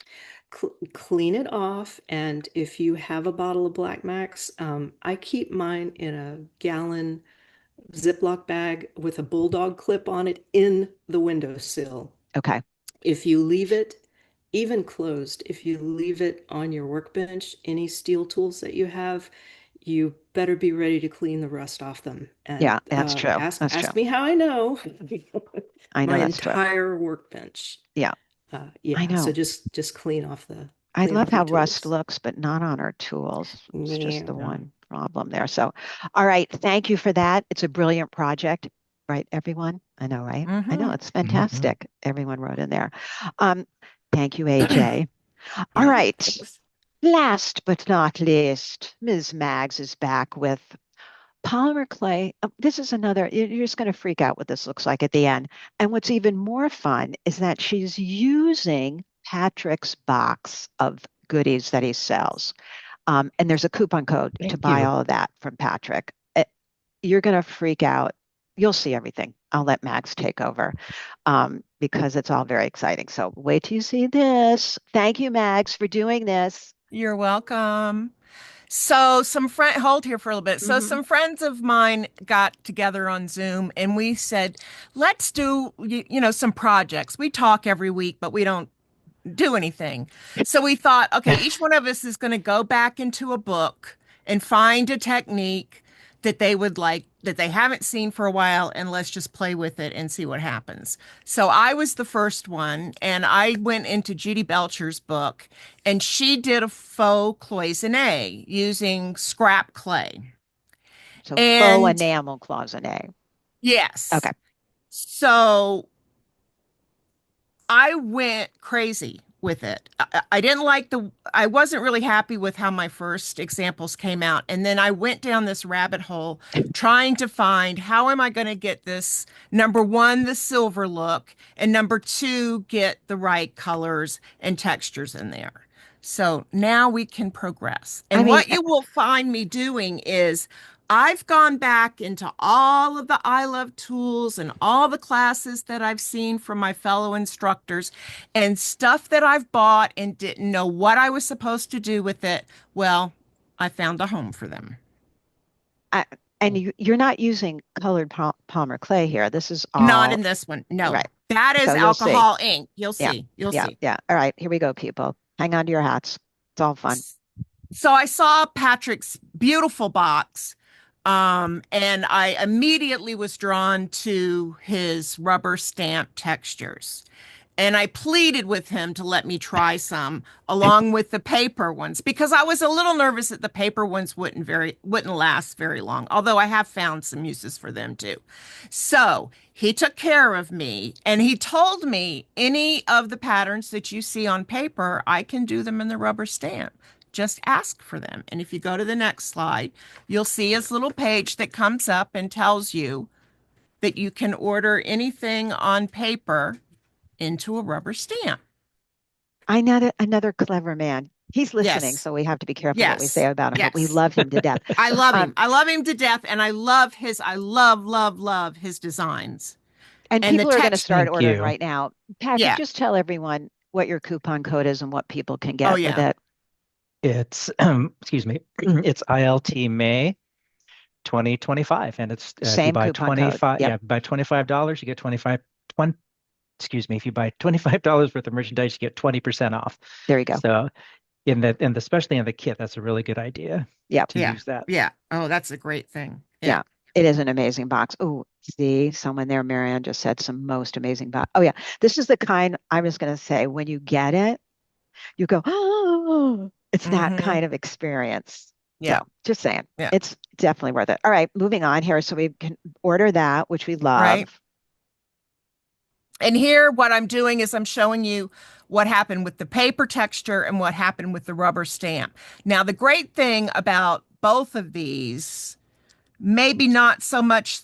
Speaker 8: Clean it off, and if you have a bottle of Black Max, I keep mine in a gallon Ziploc bag with a bulldog clip on it in the windowsill.
Speaker 1: okay,
Speaker 8: If you leave it, even closed, if you leave it on your workbench, any steel tools that you have, you better be ready to clean the rust off them. And
Speaker 1: yeah, that's true.
Speaker 8: ask
Speaker 1: That's true.
Speaker 8: ask me how I know.
Speaker 1: I
Speaker 8: My
Speaker 1: know that's true.
Speaker 8: entire workbench.
Speaker 1: Yeah, I
Speaker 8: Yeah, so
Speaker 1: know.
Speaker 8: just
Speaker 1: I
Speaker 8: clean
Speaker 1: love
Speaker 8: off your
Speaker 1: how rust
Speaker 8: tools.
Speaker 1: looks, but not on our tools. It's just the
Speaker 8: Yeah.
Speaker 1: one problem there. So, all right. Thank you for that. It's a brilliant project, right, everyone? I know, right? I know
Speaker 6: Mm-hmm.
Speaker 1: it's
Speaker 3: Mhm.
Speaker 1: fantastic. Everyone wrote in there. Um, thank you, AJ. All
Speaker 8: Yeah,
Speaker 1: right.
Speaker 8: thanks.
Speaker 1: Last but not least, Ms. Maggs is back with polymer clay. This is another, you're just going to freak out what this looks like at the end. And what's even more fun is that she's using Patrick's box of goodies that he sells. And there's a coupon code to
Speaker 3: Thank
Speaker 1: buy
Speaker 3: you.
Speaker 1: all of that from Patrick. You're going to freak out. You'll see everything. I'll let Max take over because it's all very exciting. So wait till you see this. Thank you, Max, for doing this.
Speaker 6: You're welcome. So some friend hold here for a little bit. So
Speaker 1: Hmm.
Speaker 6: some friends of mine got together on Zoom and we said, let's do some projects. We talk every week, but we don't do anything. So we thought, okay, each one of us is going to go back into a book and find a technique that they would like, that they haven't seen for a while, and let's just play with it and see what happens. So I was the first one, and I went into Judy Belcher's book, and she did a faux cloisonne using scrap clay.
Speaker 1: So faux
Speaker 6: And
Speaker 1: enamel cloisonne. Okay.
Speaker 6: yes, so I went crazy with it. I didn't like I wasn't really happy with how my first examples came out. And then I went down this rabbit hole trying to find how am I going to get this, number one, the silver look, and number two, get the right colors and textures in there. So now we can progress.
Speaker 1: I
Speaker 6: And
Speaker 1: mean,
Speaker 6: what you will find me doing is I've gone back into all of the I Love tools and all the classes that I've seen from my fellow instructors and stuff that I've bought and didn't know what I was supposed to do with it. Well, I found a home for them.
Speaker 1: I, and you're not using colored polymer clay here. This is
Speaker 6: Not
Speaker 1: all
Speaker 6: in this one. No,
Speaker 1: right.
Speaker 6: that is
Speaker 1: So you'll see.
Speaker 6: alcohol ink. You'll
Speaker 1: Yeah.
Speaker 6: see. You'll
Speaker 1: Yeah.
Speaker 6: see.
Speaker 1: Yeah. All right. Here we go, people. Hang on to your hats. It's all fun.
Speaker 6: So I saw Patrick's beautiful box, and I immediately was drawn to his rubber stamp textures. And I pleaded with him to let me try some along with the paper ones because I was a little nervous that the paper ones wouldn't last very long, although I have found some uses for them too. So he took care of me and he told me any of the patterns that you see on paper, I can do them in the rubber stamp. Just ask for them. And if you go to the next slide, you'll see his little page that comes up and tells you that you can order anything on paper into a rubber stamp.
Speaker 1: I know another clever man. He's listening,
Speaker 6: Yes.
Speaker 1: so we have to be careful what we say
Speaker 6: Yes.
Speaker 1: about him, but we
Speaker 6: Yes.
Speaker 1: love him to death.
Speaker 6: I love him.
Speaker 1: Um,
Speaker 6: I love him to death, and I love his designs
Speaker 1: and
Speaker 6: and the
Speaker 1: people are going to
Speaker 6: text.
Speaker 1: start
Speaker 3: Thank
Speaker 1: ordering
Speaker 3: you.
Speaker 1: right now. Patrick,
Speaker 6: Yeah.
Speaker 1: just tell everyone what your coupon code is and what people can
Speaker 6: Oh
Speaker 1: get with
Speaker 6: yeah.
Speaker 1: it.
Speaker 3: It's excuse me, it's ILT May 2025, and it's if you
Speaker 1: Same
Speaker 3: buy
Speaker 1: coupon code.
Speaker 3: 25,
Speaker 1: Yep.
Speaker 3: yeah, buy $25, you get 20, excuse me, if you buy $25 worth of merchandise, you get 20% off.
Speaker 1: There you go.
Speaker 3: So especially in the kit, that's a really good idea
Speaker 1: Yep.
Speaker 3: to
Speaker 6: Yeah.
Speaker 3: use that.
Speaker 6: Yeah. Oh, that's a great thing.
Speaker 1: Yeah. It is an amazing box. Oh, see, someone there, Marianne, just said some most amazing box. Oh, yeah. This is the kind I was going to say when you get it, you go, oh, it's that
Speaker 6: Mm-hmm.
Speaker 1: kind of experience.
Speaker 6: Yeah.
Speaker 1: So just saying,
Speaker 6: Yeah.
Speaker 1: it's definitely worth it. All right, moving on here. So we can order that, which we love.
Speaker 6: Right. And here, what I'm doing is I'm showing you what happened with the paper texture and what happened with the rubber stamp. Now, the great thing about both of these, maybe not so much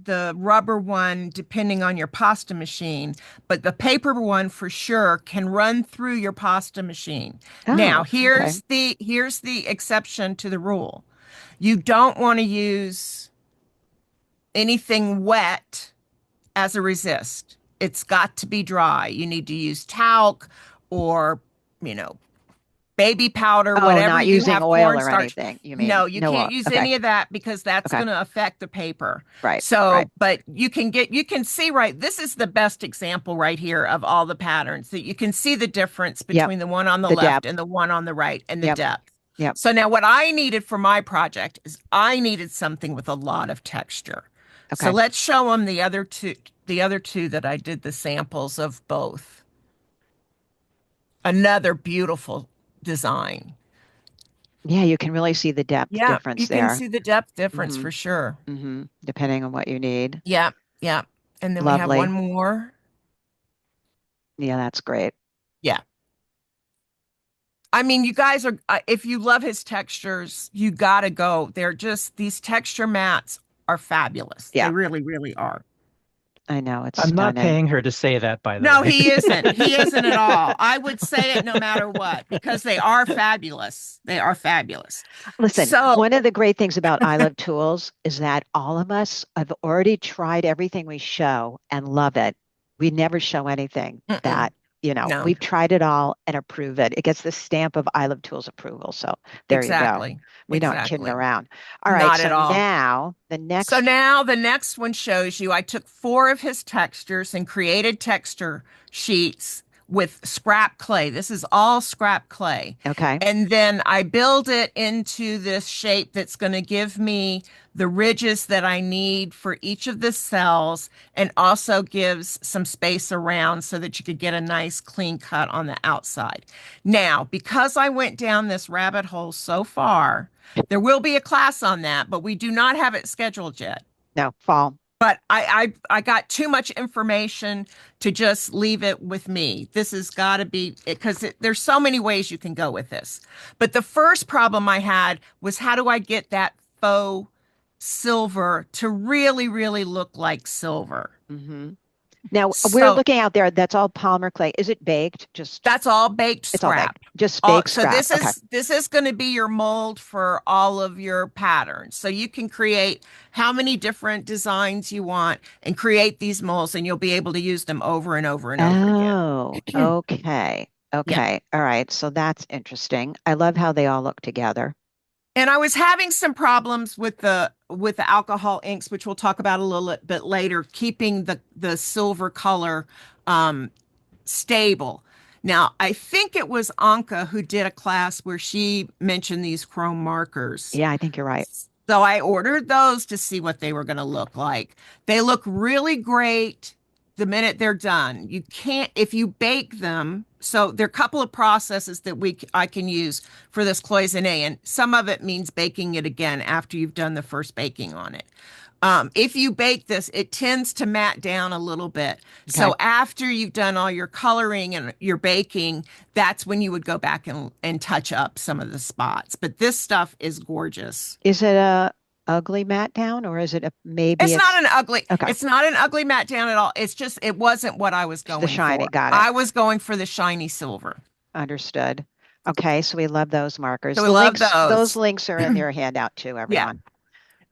Speaker 6: the rubber one, depending on your pasta machine, but the paper one for sure can run through your pasta machine. Now,
Speaker 1: Oh, okay.
Speaker 6: here's the exception to the rule. You don't want to use anything wet as a resist. It's got to be dry. You need to use talc or, baby powder,
Speaker 1: Oh,
Speaker 6: whatever
Speaker 1: not
Speaker 6: you
Speaker 1: using
Speaker 6: have,
Speaker 1: oil or
Speaker 6: cornstarch.
Speaker 1: anything, you
Speaker 6: No,
Speaker 1: mean?
Speaker 6: you
Speaker 1: No
Speaker 6: can't
Speaker 1: oil.
Speaker 6: use
Speaker 1: Okay.
Speaker 6: any of that because that's
Speaker 1: Okay.
Speaker 6: going to affect the paper.
Speaker 1: Right.
Speaker 6: So,
Speaker 1: Right.
Speaker 6: but you can see, right, this is the best example right here of all the patterns that you can see the difference
Speaker 1: Yep.
Speaker 6: between the one on the
Speaker 1: The
Speaker 6: left
Speaker 1: depth.
Speaker 6: and the one on the right and the
Speaker 1: Yep.
Speaker 6: depth.
Speaker 1: Yep.
Speaker 6: So now what I needed for my project is I needed something with a lot of texture. So
Speaker 1: Okay.
Speaker 6: let's show them the other two that I did the samples of both. Another beautiful design.
Speaker 1: Yeah, you can really see the depth
Speaker 6: Yeah,
Speaker 1: difference
Speaker 6: you can
Speaker 1: there.
Speaker 6: see the depth difference
Speaker 1: Mm-hmm.
Speaker 6: for sure.
Speaker 1: Mm-hmm. Depending on what you need.
Speaker 6: Yeah, yeah. And then we have
Speaker 1: Lovely.
Speaker 6: one more.
Speaker 1: Yeah, that's great.
Speaker 6: Yeah. I mean, you guys are, if you love his textures, you got to go. These texture mats are fabulous.
Speaker 1: Yeah.
Speaker 6: They really, really are.
Speaker 1: I know. It's
Speaker 3: I'm not
Speaker 1: stunning.
Speaker 3: paying her to say that, by the
Speaker 6: No,
Speaker 3: way.
Speaker 6: he isn't. He isn't at all. I would say it no matter what because they are fabulous. They are fabulous.
Speaker 1: Listen,
Speaker 6: So,
Speaker 1: one of the great things about I Love Tools is that all of us have already tried everything we show and love it. We never show anything that,
Speaker 6: no,
Speaker 1: we've tried it all and approve it. It gets the stamp of I Love Tools approval. So there you go.
Speaker 6: exactly.
Speaker 1: We don't kidding
Speaker 6: Exactly.
Speaker 1: around. All right.
Speaker 6: Not at
Speaker 1: So
Speaker 6: all.
Speaker 1: now the
Speaker 6: So
Speaker 1: next,
Speaker 6: now the next one shows you I took 4 of his textures and created texture sheets with scrap clay. This is all scrap clay.
Speaker 1: okay.
Speaker 6: And then I build it into this shape that's going to give me the ridges that I need for each of the cells and also gives some space around so that you could get a nice clean cut on the outside. Now, because I went down this rabbit hole so far, there will be a class on that, but we do not have it scheduled yet.
Speaker 1: No, fall.
Speaker 6: But I got too much information to just leave it with me. This has got to be because there's so many ways you can go with this. But the first problem I had was how do I get that faux silver to really, really look like silver?
Speaker 1: Mm-hmm. Now we're
Speaker 6: So
Speaker 1: looking out there. That's all polymer clay. Is it baked? Just
Speaker 6: that's all baked
Speaker 1: it's all
Speaker 6: scrap.
Speaker 1: baked. Just baked
Speaker 6: So
Speaker 1: scrap.
Speaker 6: this is going to be your mold for all of your patterns. So you can create how many different designs you want and create these molds, and you'll be able to use them over and over and over again.
Speaker 1: Oh, okay.
Speaker 6: Yeah.
Speaker 1: Okay. All right. So that's interesting. I love how they all look together.
Speaker 6: And I was having some problems with the alcohol inks, which we'll talk about a little bit later, keeping the silver color stable. Now, I think it was Anka who did a class where she mentioned these chrome markers.
Speaker 1: Yeah, I think you're right.
Speaker 6: So I ordered those to see what they were going to look like. They look really great the minute they're done. You can't, if you bake them. So there are a couple of processes that I can use for this cloisonne, and some of it means baking it again after you've done the first baking on it. If you bake this, it tends to matte down a little bit. Okay. So after you've done all your coloring and your baking, that's when you would go back and touch up some of the spots. But this stuff is gorgeous.
Speaker 1: Is it a ugly matte down, or is it maybe
Speaker 6: It's not
Speaker 1: it's
Speaker 6: an ugly,
Speaker 1: okay?
Speaker 6: it's not an ugly matte down at all. It's just, it wasn't what I was
Speaker 1: It's the
Speaker 6: going
Speaker 1: shiny.
Speaker 6: for.
Speaker 1: Got it.
Speaker 6: I was going for the shiny silver.
Speaker 1: Understood. Okay, so we love those markers.
Speaker 6: So we
Speaker 1: The
Speaker 6: love
Speaker 1: links, those
Speaker 6: those.
Speaker 1: links are in your handout too,
Speaker 6: Yeah.
Speaker 1: everyone.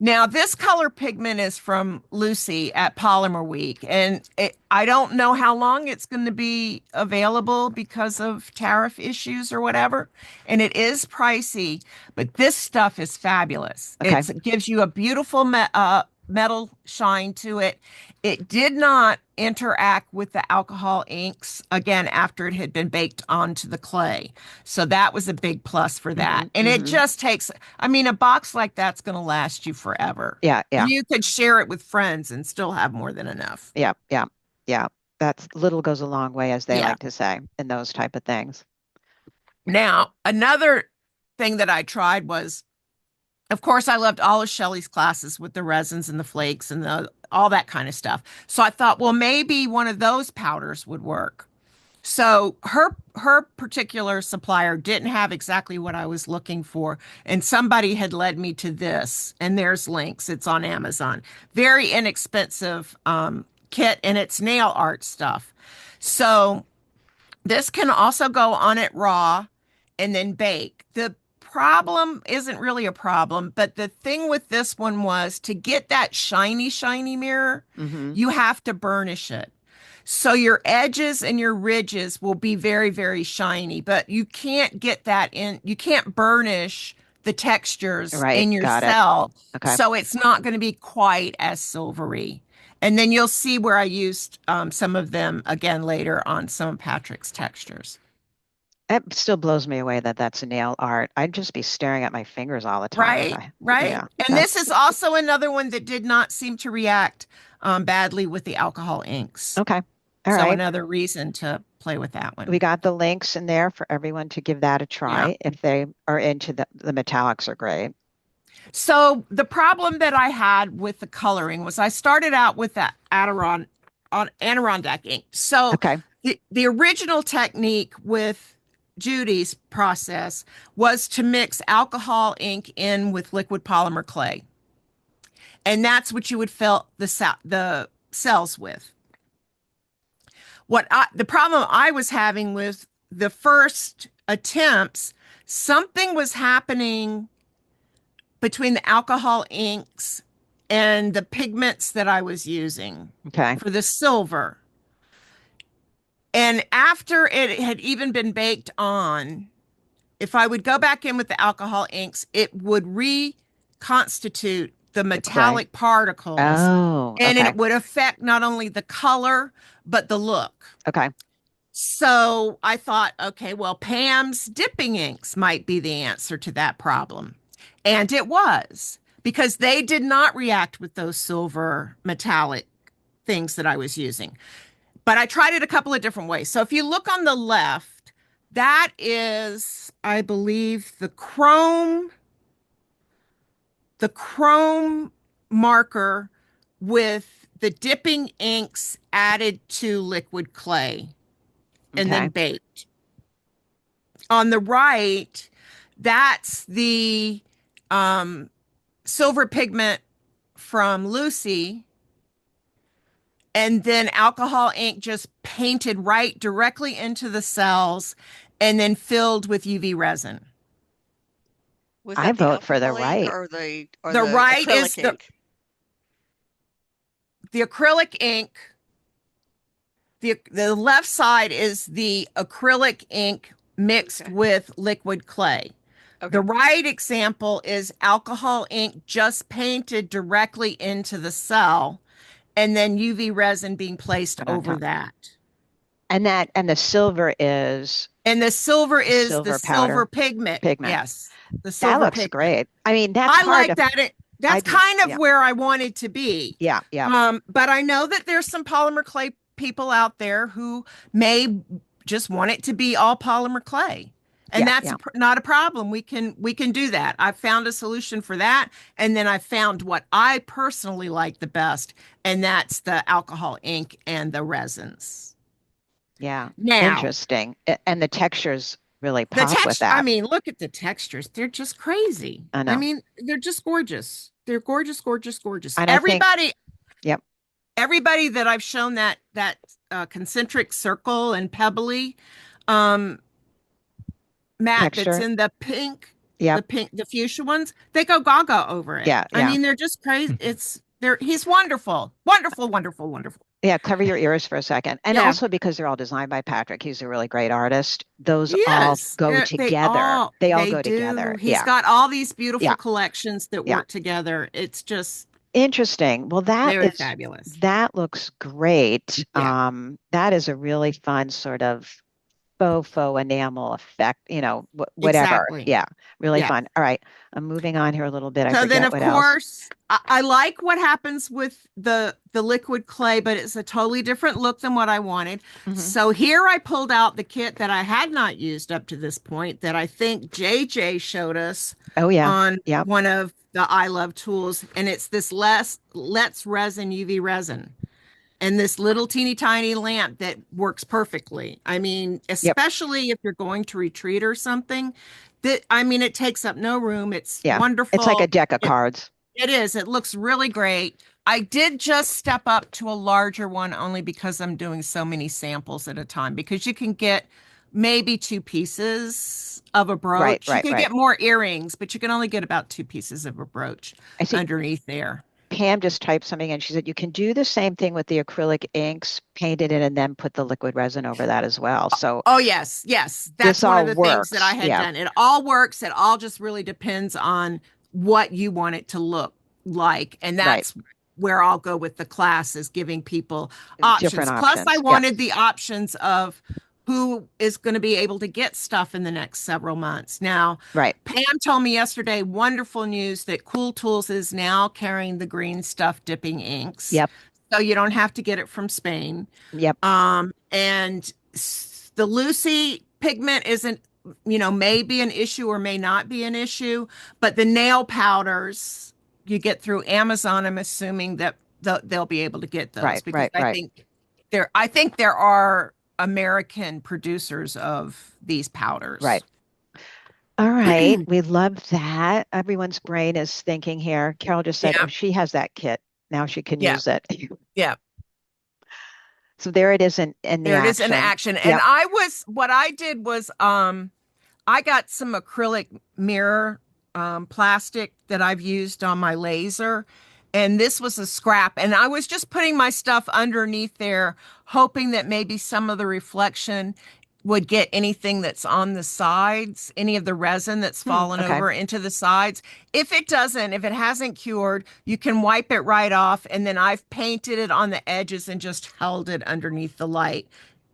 Speaker 6: Now, this color pigment is from Lucy at Polymer Week, and I don't know how long it's going to be available because of tariff issues or whatever. And it is pricey, but this stuff is fabulous.
Speaker 1: Okay.
Speaker 6: It gives you a beautiful metal shine to it. It did not interact with the alcohol inks again after it had been baked onto the clay. So that was a big plus for that.
Speaker 1: Mhm,
Speaker 6: And it
Speaker 1: mhm.
Speaker 6: just takes, I mean, a box like that's going to last you forever.
Speaker 1: Yeah, yeah,
Speaker 6: You could share it with friends and still have more than enough.
Speaker 1: yeah, yeah, yeah. That's little goes a long way, as they
Speaker 6: Yeah.
Speaker 1: like to say, in those type of things.
Speaker 6: Now, another thing that I tried was, of course, I loved all of Shelley's classes with the resins and the flakes and all that kind of stuff. So I thought, well, maybe one of those powders would work. So her particular supplier didn't have exactly what I was looking for, and somebody had led me to this. And there's links. It's on Amazon. Very inexpensive kit, and it's nail art stuff. So this can also go on it raw and then bake. The problem isn't really a problem, but the thing with this one was to get that shiny, shiny mirror,
Speaker 1: Hmm.
Speaker 6: you have to burnish it. So your edges and your ridges will be very, very shiny, but you can't get that in, you can't burnish the textures
Speaker 1: Right,
Speaker 6: in your
Speaker 1: got it.
Speaker 6: cell.
Speaker 1: Okay.
Speaker 6: So it's not going to be quite as silvery. And then you'll see where I used some of them again later on some of Patrick's textures.
Speaker 1: It still blows me away that that's nail art. I'd just be staring at my fingers all the time if
Speaker 6: Right,
Speaker 1: I,
Speaker 6: right.
Speaker 1: yeah,
Speaker 6: And this
Speaker 1: that's
Speaker 6: is also another one that did not seem to react badly with the alcohol inks.
Speaker 1: okay. All
Speaker 6: So
Speaker 1: right.
Speaker 6: another reason to play with that
Speaker 1: We
Speaker 6: one.
Speaker 1: got the links in there for everyone to give that a
Speaker 6: Yeah.
Speaker 1: try if they are into the metallics are great.
Speaker 6: So the problem that I had with the coloring was I started out with that Adirondack ink. So
Speaker 1: Okay.
Speaker 6: the original technique with Judy's process was to mix alcohol ink in with liquid polymer clay. And that's what you would fill the cells with. The problem I was having with the first attempts, something was happening between the alcohol inks and the pigments that I was using
Speaker 1: Okay.
Speaker 6: for the silver. And after it had even been baked on, if I would go back in with the alcohol inks, it would reconstitute the metallic particles,
Speaker 1: Oh,
Speaker 6: and
Speaker 1: okay.
Speaker 6: it would affect not only the color, but the look.
Speaker 1: Okay.
Speaker 6: So I thought, okay, well, Pam's dipping inks might be the answer to that problem. And it was, because they did not react with those silver metallic things that I was using. But I tried it a couple of different ways. So if you look on the left, that is, I believe, the chrome marker with the dipping inks added to liquid clay and then
Speaker 1: Okay.
Speaker 6: baked. On the right, that's the silver pigment from Lucy, and then alcohol ink just painted right directly into the cells and then filled with UV resin.
Speaker 5: Was
Speaker 1: I
Speaker 5: that the
Speaker 1: vote for the
Speaker 5: alcohol ink
Speaker 1: right.
Speaker 5: or the
Speaker 6: The right is
Speaker 5: acrylic ink?
Speaker 6: the acrylic ink. The left side is the acrylic ink mixed
Speaker 5: Okay.
Speaker 6: with liquid clay.
Speaker 5: Okay.
Speaker 6: The right example is alcohol ink just painted directly into the cell and then UV resin being placed
Speaker 1: Put on
Speaker 6: over
Speaker 1: top.
Speaker 6: that.
Speaker 1: And the silver is
Speaker 6: And the silver is
Speaker 1: silver
Speaker 6: the
Speaker 1: powder
Speaker 6: silver pigment.
Speaker 1: pigment.
Speaker 6: Yes, the
Speaker 1: That
Speaker 6: silver
Speaker 1: looks
Speaker 6: pigment.
Speaker 1: great. I mean, that's
Speaker 6: I
Speaker 1: hard
Speaker 6: like
Speaker 1: to
Speaker 6: that.
Speaker 1: I
Speaker 6: That's
Speaker 1: do.
Speaker 6: kind of
Speaker 1: Yeah.
Speaker 6: where I wanted to be.
Speaker 1: Yeah, yeah.
Speaker 6: But I know that there's some polymer clay people out there who may just want it to be all polymer clay. And
Speaker 1: Yeah,
Speaker 6: that's
Speaker 1: yeah.
Speaker 6: not a problem. We can do that. I've found a solution for that. And then I found what I personally like the best, and that's the alcohol ink and the resins.
Speaker 1: Yeah.
Speaker 6: Now,
Speaker 1: Interesting. And the textures really
Speaker 6: the
Speaker 1: pop with
Speaker 6: texture, I
Speaker 1: that.
Speaker 6: mean, look at the textures. They're just crazy.
Speaker 1: I
Speaker 6: I
Speaker 1: know.
Speaker 6: mean, they're just gorgeous. they're gorgeous, gorgeous, gorgeous.
Speaker 1: And I think, yep,
Speaker 6: Everybody that I've shown that concentric circle and pebbly um mat that's
Speaker 1: texture.
Speaker 6: in
Speaker 1: Yep.
Speaker 6: the fuchsia ones, they go gaga over it.
Speaker 1: Yeah.
Speaker 6: I
Speaker 1: Yeah.
Speaker 6: mean, they're just crazy. He's wonderful, wonderful, wonderful, wonderful.
Speaker 1: Yeah. Cover your ears for a second. And
Speaker 6: Yeah.
Speaker 1: also because they're all designed by Patrik. He's a really great artist. Those all
Speaker 6: Yes,
Speaker 1: go together. They all
Speaker 6: they
Speaker 1: go
Speaker 6: do.
Speaker 1: together.
Speaker 6: He's
Speaker 1: Yeah.
Speaker 6: got all these beautiful
Speaker 1: Yeah.
Speaker 6: collections that
Speaker 1: Yeah.
Speaker 6: work together. It's just
Speaker 1: Interesting. Well,
Speaker 6: very fabulous.
Speaker 1: that looks great.
Speaker 6: Yeah,
Speaker 1: That is a really fun sort of faux enamel effect, whatever.
Speaker 6: exactly.
Speaker 1: Yeah, really
Speaker 6: Yeah.
Speaker 1: fun. All right, I'm moving on here a little bit. I
Speaker 6: So then,
Speaker 1: forget
Speaker 6: of
Speaker 1: what else.
Speaker 6: course, I like what happens with the liquid clay, but it's a totally different look than what I wanted.
Speaker 1: Mhm.
Speaker 6: So here I pulled out the kit that I had not used up to this point that I think JJ showed us
Speaker 1: Oh yeah,
Speaker 6: on
Speaker 1: yeah,
Speaker 6: one of the I Love tools, and it's this Let's Resin UV resin. And this little teeny tiny lamp that works perfectly. I mean,
Speaker 1: yep,
Speaker 6: especially if you're going to retreat or something, I mean, it takes up no room. It's
Speaker 1: yeah. It's like a
Speaker 6: wonderful.
Speaker 1: deck of cards.
Speaker 6: It is. It looks really great. I did just step up to a larger one only because I'm doing so many samples at a time, because you can get maybe two pieces of a
Speaker 1: Right,
Speaker 6: brooch. You
Speaker 1: right,
Speaker 6: can
Speaker 1: right.
Speaker 6: get more earrings, but you can only get about two pieces of a brooch
Speaker 1: I see.
Speaker 6: underneath there.
Speaker 1: Pam just typed something in. She said you can do the same thing with the acrylic inks, paint it in, and then put the liquid resin over that as well. So
Speaker 6: Oh, yes, yes.
Speaker 1: this
Speaker 6: That's one
Speaker 1: all
Speaker 6: of the things that I
Speaker 1: works.
Speaker 6: had
Speaker 1: Yeah,
Speaker 6: done. It all works. It all just really depends on what you want it to look like. And
Speaker 1: right.
Speaker 6: that's where I'll go with the class, is giving people
Speaker 1: Different
Speaker 6: options. Plus, I
Speaker 1: options. Yeah,
Speaker 6: wanted the options of who is going to be able to get stuff in the next several months. Now,
Speaker 1: right.
Speaker 6: Pam told me yesterday, wonderful news, that Cool Tools is now carrying the green stuff dipping inks.
Speaker 1: Yep,
Speaker 6: So you don't have to get it from Spain.
Speaker 1: yep.
Speaker 6: And the Lucy pigment isn't, may be an issue or may not be an issue, but the nail powders you get through Amazon, I'm assuming that they'll be able to get those,
Speaker 1: Right,
Speaker 6: because
Speaker 1: right, right.
Speaker 6: I think there are American producers of these powders.
Speaker 1: Right. All right. We love that. Everyone's brain is thinking here. Carol just said,
Speaker 6: Yeah,
Speaker 1: oh, she has that kit. Now she can
Speaker 6: yeah,
Speaker 1: use it.
Speaker 6: yeah.
Speaker 1: So there it is in the
Speaker 6: There it is in
Speaker 1: action.
Speaker 6: action. And
Speaker 1: Yep.
Speaker 6: what I did was I got some acrylic mirror plastic that I've used on my laser. And this was a scrap. And I was just putting my stuff underneath there, hoping that maybe some of the reflection would get anything that's on the sides, any of the resin that's fallen
Speaker 1: Okay.
Speaker 6: over into the sides. If it doesn't, if it hasn't cured, you can wipe it right off. And then I've painted it on the edges and just held it underneath the light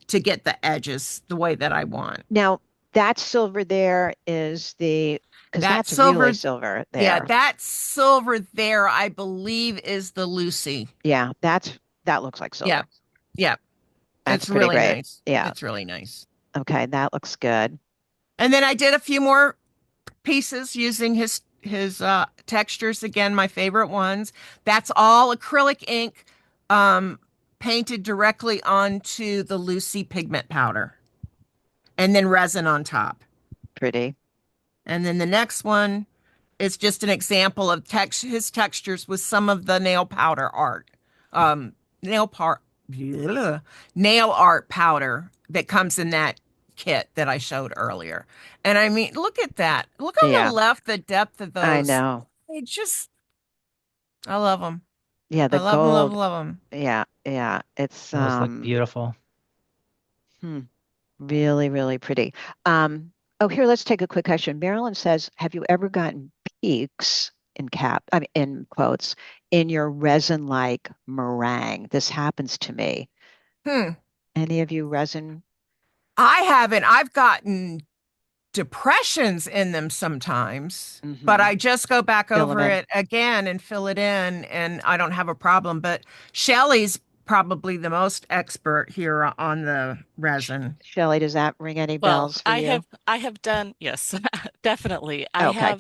Speaker 6: to get the edges the way that I want.
Speaker 1: Now that silver there is because
Speaker 6: That
Speaker 1: that's
Speaker 6: silver,
Speaker 1: really silver
Speaker 6: yeah,
Speaker 1: there.
Speaker 6: that silver there, I believe, is the Lucy.
Speaker 1: Yeah, that looks like silver.
Speaker 6: Yeah, yeah,
Speaker 1: That's
Speaker 6: it's
Speaker 1: pretty
Speaker 6: really
Speaker 1: great.
Speaker 6: nice.
Speaker 1: Yeah.
Speaker 6: It's really nice.
Speaker 1: Okay, that looks good.
Speaker 6: And then I did a few more pieces using his textures again, my favorite ones. That's all acrylic ink, painted directly onto the Lucy pigment powder, and then resin on top.
Speaker 1: Pretty.
Speaker 6: And then the next one is just an example of his textures with some of the nail powder art, nail part, nail art powder that comes in that kit that I showed earlier. And I mean, look at that. Look on
Speaker 1: Yeah,
Speaker 6: the left, the depth of
Speaker 1: I
Speaker 6: those.
Speaker 1: know.
Speaker 6: They just, I love them.
Speaker 1: Yeah,
Speaker 6: I
Speaker 1: the
Speaker 6: love them, love,
Speaker 1: gold.
Speaker 6: love them.
Speaker 1: Yeah, yeah. It's
Speaker 3: Those look beautiful.
Speaker 1: really, really pretty. Oh, here, let's take a quick question. Marilyn says, have you ever gotten peaks in quotes, in your resin-like meringue? This happens to me.
Speaker 6: Hmm.
Speaker 1: Any of you resin?
Speaker 6: I haven't. I've gotten depressions in them sometimes, but I just go back
Speaker 1: Fill them
Speaker 6: over
Speaker 1: in.
Speaker 6: it again and fill it in, and I don't have a problem. But Shelley's probably the most expert here on the resin.
Speaker 1: Shelley, does that ring any
Speaker 7: Well,
Speaker 1: bells for you?
Speaker 7: I have done, yes, definitely.
Speaker 1: Okay.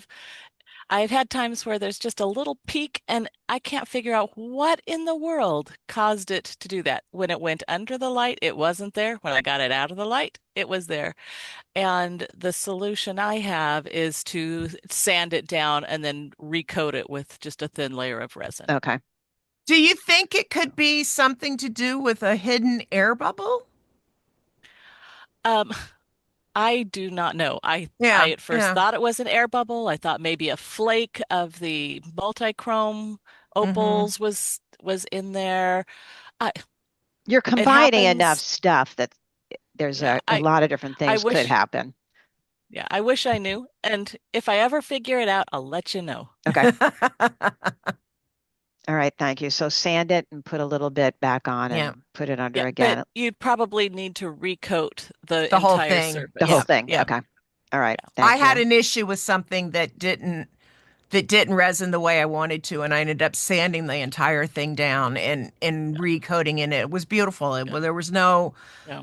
Speaker 7: I've had times where there's just a little peak and I can't figure out what in the world caused it to do that. When it went under the light, it wasn't there. When I got it out of the light, it was there. And the solution I have is to sand it down and then recoat it with just a thin layer of resin.
Speaker 1: Okay.
Speaker 6: Do you think it could be something to do with a hidden air bubble?
Speaker 7: Um, I do not know. I
Speaker 6: Yeah,
Speaker 7: at first
Speaker 6: yeah.
Speaker 7: thought it was an air bubble. I thought maybe a flake of the multi-chrome
Speaker 6: Hmm.
Speaker 7: opals was in there. I,
Speaker 1: You're
Speaker 7: it
Speaker 1: combining enough
Speaker 7: happens.
Speaker 1: stuff that there's
Speaker 7: Yeah,
Speaker 1: a lot of different
Speaker 7: I
Speaker 1: things could
Speaker 7: wish
Speaker 1: happen.
Speaker 7: yeah, I wish I knew. And if I ever figure it out, I'll let you know.
Speaker 1: Okay. All right. Thank you. So sand it and put a little bit back on
Speaker 6: Yeah,
Speaker 1: and put it under
Speaker 7: Yeah, but
Speaker 1: again.
Speaker 7: you'd probably need to recoat the
Speaker 6: the whole
Speaker 7: entire
Speaker 6: thing.
Speaker 1: The whole
Speaker 6: Yeah,
Speaker 7: surface.
Speaker 1: thing.
Speaker 6: yeah.
Speaker 1: Okay. All right.
Speaker 6: I
Speaker 1: Thank
Speaker 6: had
Speaker 1: you.
Speaker 6: an issue with something that didn't resin the way I wanted to, and I ended up sanding the entire thing down and recoating in it. It was beautiful.
Speaker 7: Yeah,
Speaker 6: There was no
Speaker 7: yeah,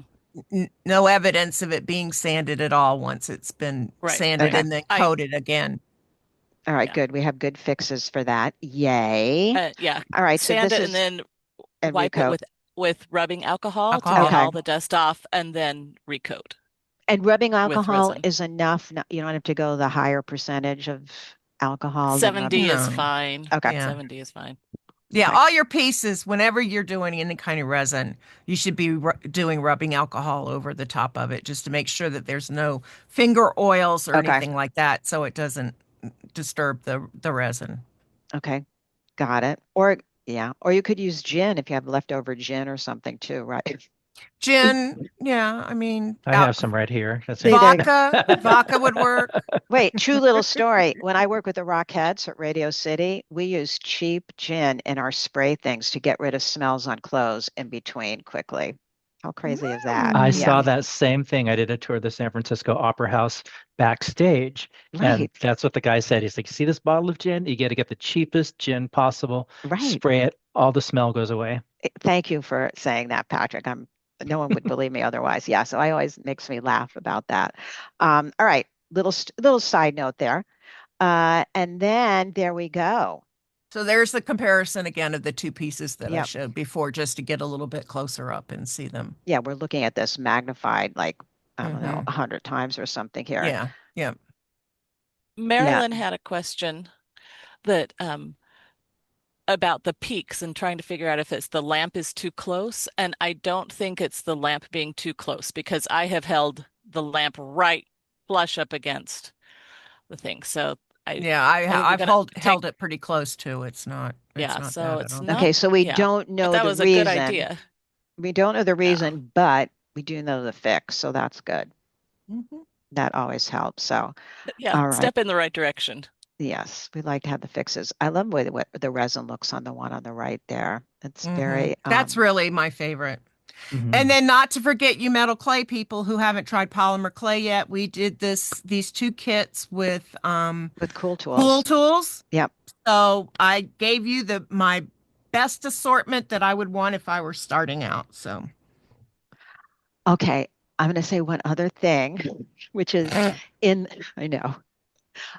Speaker 6: no evidence of it being sanded at all once it's been
Speaker 7: right.
Speaker 6: sanded
Speaker 7: Yeah,
Speaker 1: Okay.
Speaker 6: and then
Speaker 7: I
Speaker 6: coated again.
Speaker 1: All right.
Speaker 7: yeah,
Speaker 1: Good. We have good fixes for that. Yay.
Speaker 7: yeah.
Speaker 1: All right. So
Speaker 7: Sand
Speaker 1: this
Speaker 7: it and
Speaker 1: is
Speaker 7: then
Speaker 1: a
Speaker 7: wipe it
Speaker 1: recoat.
Speaker 7: with rubbing alcohol to get
Speaker 6: Alcohol.
Speaker 1: Okay.
Speaker 7: all the dust off, and then recoat
Speaker 1: And rubbing
Speaker 7: with
Speaker 1: alcohol
Speaker 7: resin.
Speaker 1: is enough. You don't have to go the higher percentage of alcohol than rubbing.
Speaker 7: 70 is
Speaker 6: No.
Speaker 7: fine.
Speaker 1: Okay.
Speaker 6: Yeah.
Speaker 7: 70 is fine.
Speaker 6: Yeah,
Speaker 1: Okay.
Speaker 6: all your pieces, whenever you're doing any kind of resin, you should be doing rubbing alcohol over the top of it just to make sure that there's no finger oils or
Speaker 1: Okay.
Speaker 6: anything like that so it doesn't disturb the resin.
Speaker 1: Okay. Got it. Or yeah. Or you could use gin if you have leftover gin or something too, right?
Speaker 6: Gin, yeah, I mean,
Speaker 3: I have some right here. That's
Speaker 1: See,
Speaker 3: it.
Speaker 1: there you go.
Speaker 6: vodka would work.
Speaker 1: Wait, true little story. When I work with the Rockettes at Radio City, we use cheap gin in our spray things to get rid of smells on clothes in between quickly. How crazy is that?
Speaker 3: I
Speaker 1: Yeah,
Speaker 3: saw that same thing. I did a tour of the San Francisco Opera House backstage, and
Speaker 1: right,
Speaker 3: that's what the guy said. He's like, "See this bottle of gin? You got to get the cheapest gin possible.
Speaker 1: right.
Speaker 3: Spray it, all the smell goes away."
Speaker 1: Thank you for saying that, Patrick. No one would believe me otherwise. Yeah, so I always makes me laugh about that. All right, little side note there. And then there we go.
Speaker 6: So there's the comparison again of the two pieces that I
Speaker 1: Yep.
Speaker 6: showed before just to get a little bit closer up and see them.
Speaker 1: Yeah, we're looking at this magnified like, I don't know,
Speaker 6: Hmm.
Speaker 1: 100 times or something here.
Speaker 6: Yeah, yeah.
Speaker 1: Yeah.
Speaker 7: Marilyn had a question that about the peaks and trying to figure out if it's the lamp is too close. And I don't think it's the lamp being too close because I have held the lamp right flush up against the thing. So
Speaker 6: Yeah,
Speaker 7: I'm
Speaker 6: I've
Speaker 7: gonna take
Speaker 6: held it pretty close too. It's
Speaker 7: yeah,
Speaker 6: not
Speaker 7: so
Speaker 6: bad at
Speaker 7: it's
Speaker 6: all.
Speaker 7: not
Speaker 1: Okay, so we
Speaker 7: yeah.
Speaker 1: don't
Speaker 7: But
Speaker 1: know
Speaker 7: that
Speaker 1: the
Speaker 7: was a good
Speaker 1: reason.
Speaker 7: idea.
Speaker 1: We don't know the
Speaker 7: Yeah.
Speaker 1: reason, but we do know the fix, so that's good.
Speaker 6: Mhm.
Speaker 1: That always helps. So,
Speaker 7: Yeah,
Speaker 1: all right.
Speaker 7: step in the right direction.
Speaker 1: Yes, we like to have the fixes. I love the way the resin looks on the one on the right there. It's very
Speaker 6: That's really my favorite. And
Speaker 3: Mhm.
Speaker 6: then not to forget you metal clay people who haven't tried polymer clay yet. We did these two kits with
Speaker 1: with cool
Speaker 6: Cool
Speaker 1: tools.
Speaker 6: Tools.
Speaker 1: Yep.
Speaker 6: So I gave you the my best assortment that I would want if I were starting out. So
Speaker 1: Okay, I'm going to say one other thing, which is in, I know.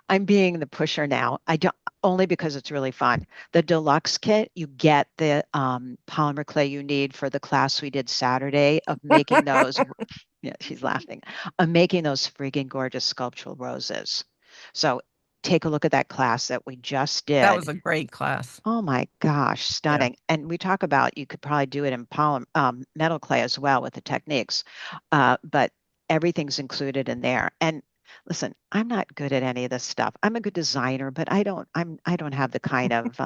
Speaker 1: I'm being the pusher now. I don't only because it's really fun. The deluxe kit, you get the polymer clay you need for the class we did Saturday of making those. Yeah, she's laughing. Of making those freaking gorgeous sculptural roses. So take a look at that class that we just
Speaker 6: that
Speaker 1: did.
Speaker 6: was a great class.
Speaker 1: Oh my gosh,
Speaker 6: Yeah.
Speaker 1: stunning. And we talk about you could probably do it in polymer metal clay as well with the techniques. But everything's included in there. And listen, I'm not good at any of this stuff. I'm a good designer, but I don't have the kind of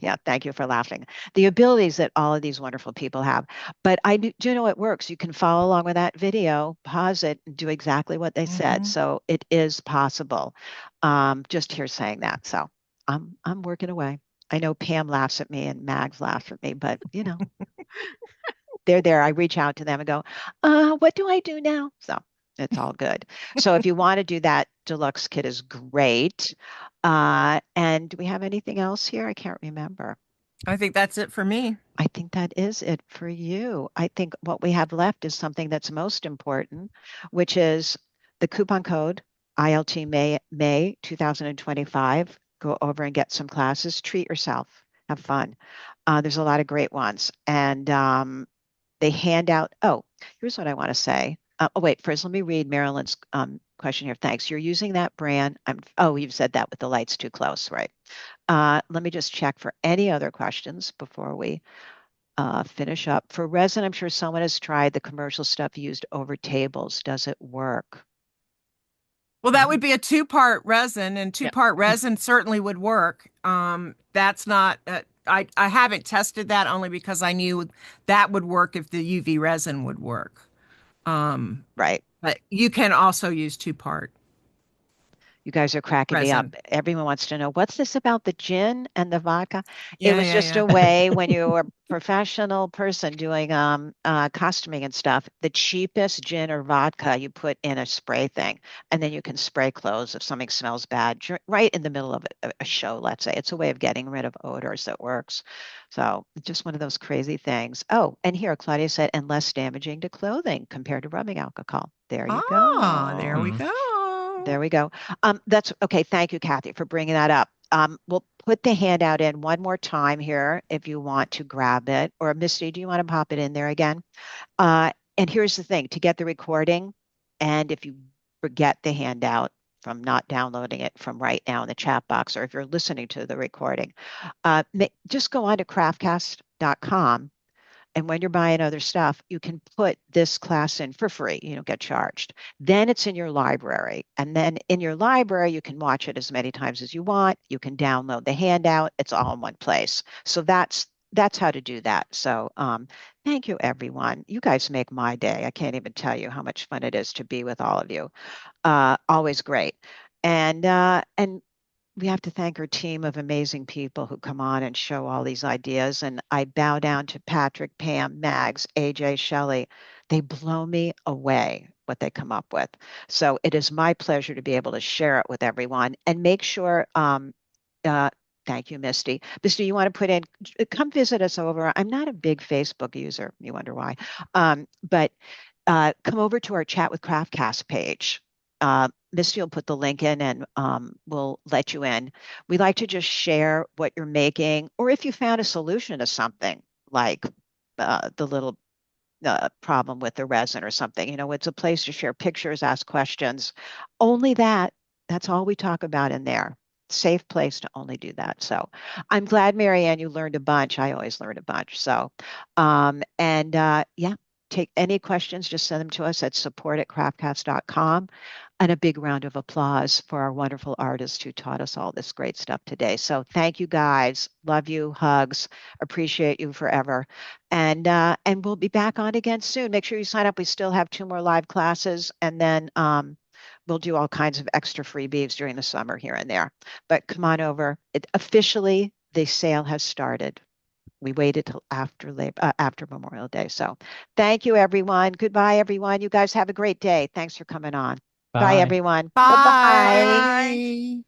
Speaker 1: yeah, thank you for laughing. The abilities that all of these wonderful people have. But do know it works. You can follow along with that video, pause it, and do exactly what they said.
Speaker 6: Hmm.
Speaker 1: So it is possible. Just here saying that. So I'm working away. I know Pam laughs at me and Mags laughs at me, but they're there. I reach out to them and go, what do I do now? So it's all good. So if you want to do that, deluxe kit is great. And do we have anything else here? I can't remember.
Speaker 6: I think that's it for me.
Speaker 1: I think that is it for you. I think what we have left is something that's most important, which is the coupon code. ILT May 2025. Go over and get some classes. Treat yourself. Have fun. There's a lot of great ones. And they hand out, oh, here's what I want to say. Oh, wait, first let me read Marilyn's question here. Thanks. You're using that brand. Oh, you've said that with the lights too close, right? Let me just check for any other questions before we finish up. For resin, I'm sure someone has tried the commercial stuff used over tables. Does it work?
Speaker 6: Well, that would be a two-part resin, and two-part resin certainly would work. That's not, I haven't tested that only because I knew that would work if the UV resin would work.
Speaker 1: Right.
Speaker 6: But you can also use two-part
Speaker 1: You guys are cracking me up.
Speaker 6: resin.
Speaker 1: Everyone wants to know what's this about the gin and the vodka? It
Speaker 6: Yeah,
Speaker 1: was
Speaker 6: yeah,
Speaker 1: just a
Speaker 6: yeah.
Speaker 1: way when you were a professional person doing costuming and stuff, the cheapest gin or vodka you put in a spray thing, and then you can spray clothes if something smells bad right in the middle of a show, let's say. It's a way of getting rid of odors that works. So just one of those crazy things. Oh, and here Claudia said, and less damaging to clothing compared to rubbing alcohol. There you
Speaker 6: Ah, there we
Speaker 1: go.
Speaker 6: go.
Speaker 1: There we go. That's okay. Thank you, Kathy, for bringing that up. We'll put the handout in one more time here if you want to grab it. Or Misty, do you want to pop it in there again? And here's the thing, to get the recording, and if you forget the handout from not downloading it from right now in the chat box, or if you're listening to the recording, just go on to craftcast.com. And when you're buying other stuff, you can put this class in for free. You don't get charged. Then it's in your library. And then in your library, you can watch it as many times as you want. You can download the handout. It's all in one place. So that's how to do that. So thank you, everyone. You guys make my day. I can't even tell you how much fun it is to be with all of you. Always great. And we have to thank our team of amazing people who come on and show all these ideas. And I bow down to Patrik, Pam, Mags, AJ, Shelley. They blow me away what they come up with. So it is my pleasure to be able to share it with everyone and make sure. Thank you, Misty. Misty, you want to put in, come visit us over. I'm not a big Facebook user. You wonder why. But come over to our Chat with Craftcast page. Misty will put the link in and we'll let you in. We like to just share what you're making, or if you found a solution to something like the little problem with the resin or something. It's a place to share pictures, ask questions. Only that. That's all we talk about in there. Safe place to only do that. So I'm glad, Marianne, you learned a bunch. I always learn a bunch. So, yeah, take any questions, just send them to us at support@craftcast.com. And a big round of applause for our wonderful artist who taught us all this great stuff today. So thank you guys. Love you. Hugs. Appreciate you forever. And we'll be back on again soon. Make sure you sign up. We still have 2 more live classes, and then we'll do all kinds of extra freebies during the summer here and there. But come on over. Officially, the sale has started. We waited till after Memorial Day. So thank you, everyone. Goodbye, everyone. You guys have a great day. Thanks for coming on. Bye,
Speaker 2: Bye.
Speaker 1: everyone. Bye-bye.
Speaker 6: Bye.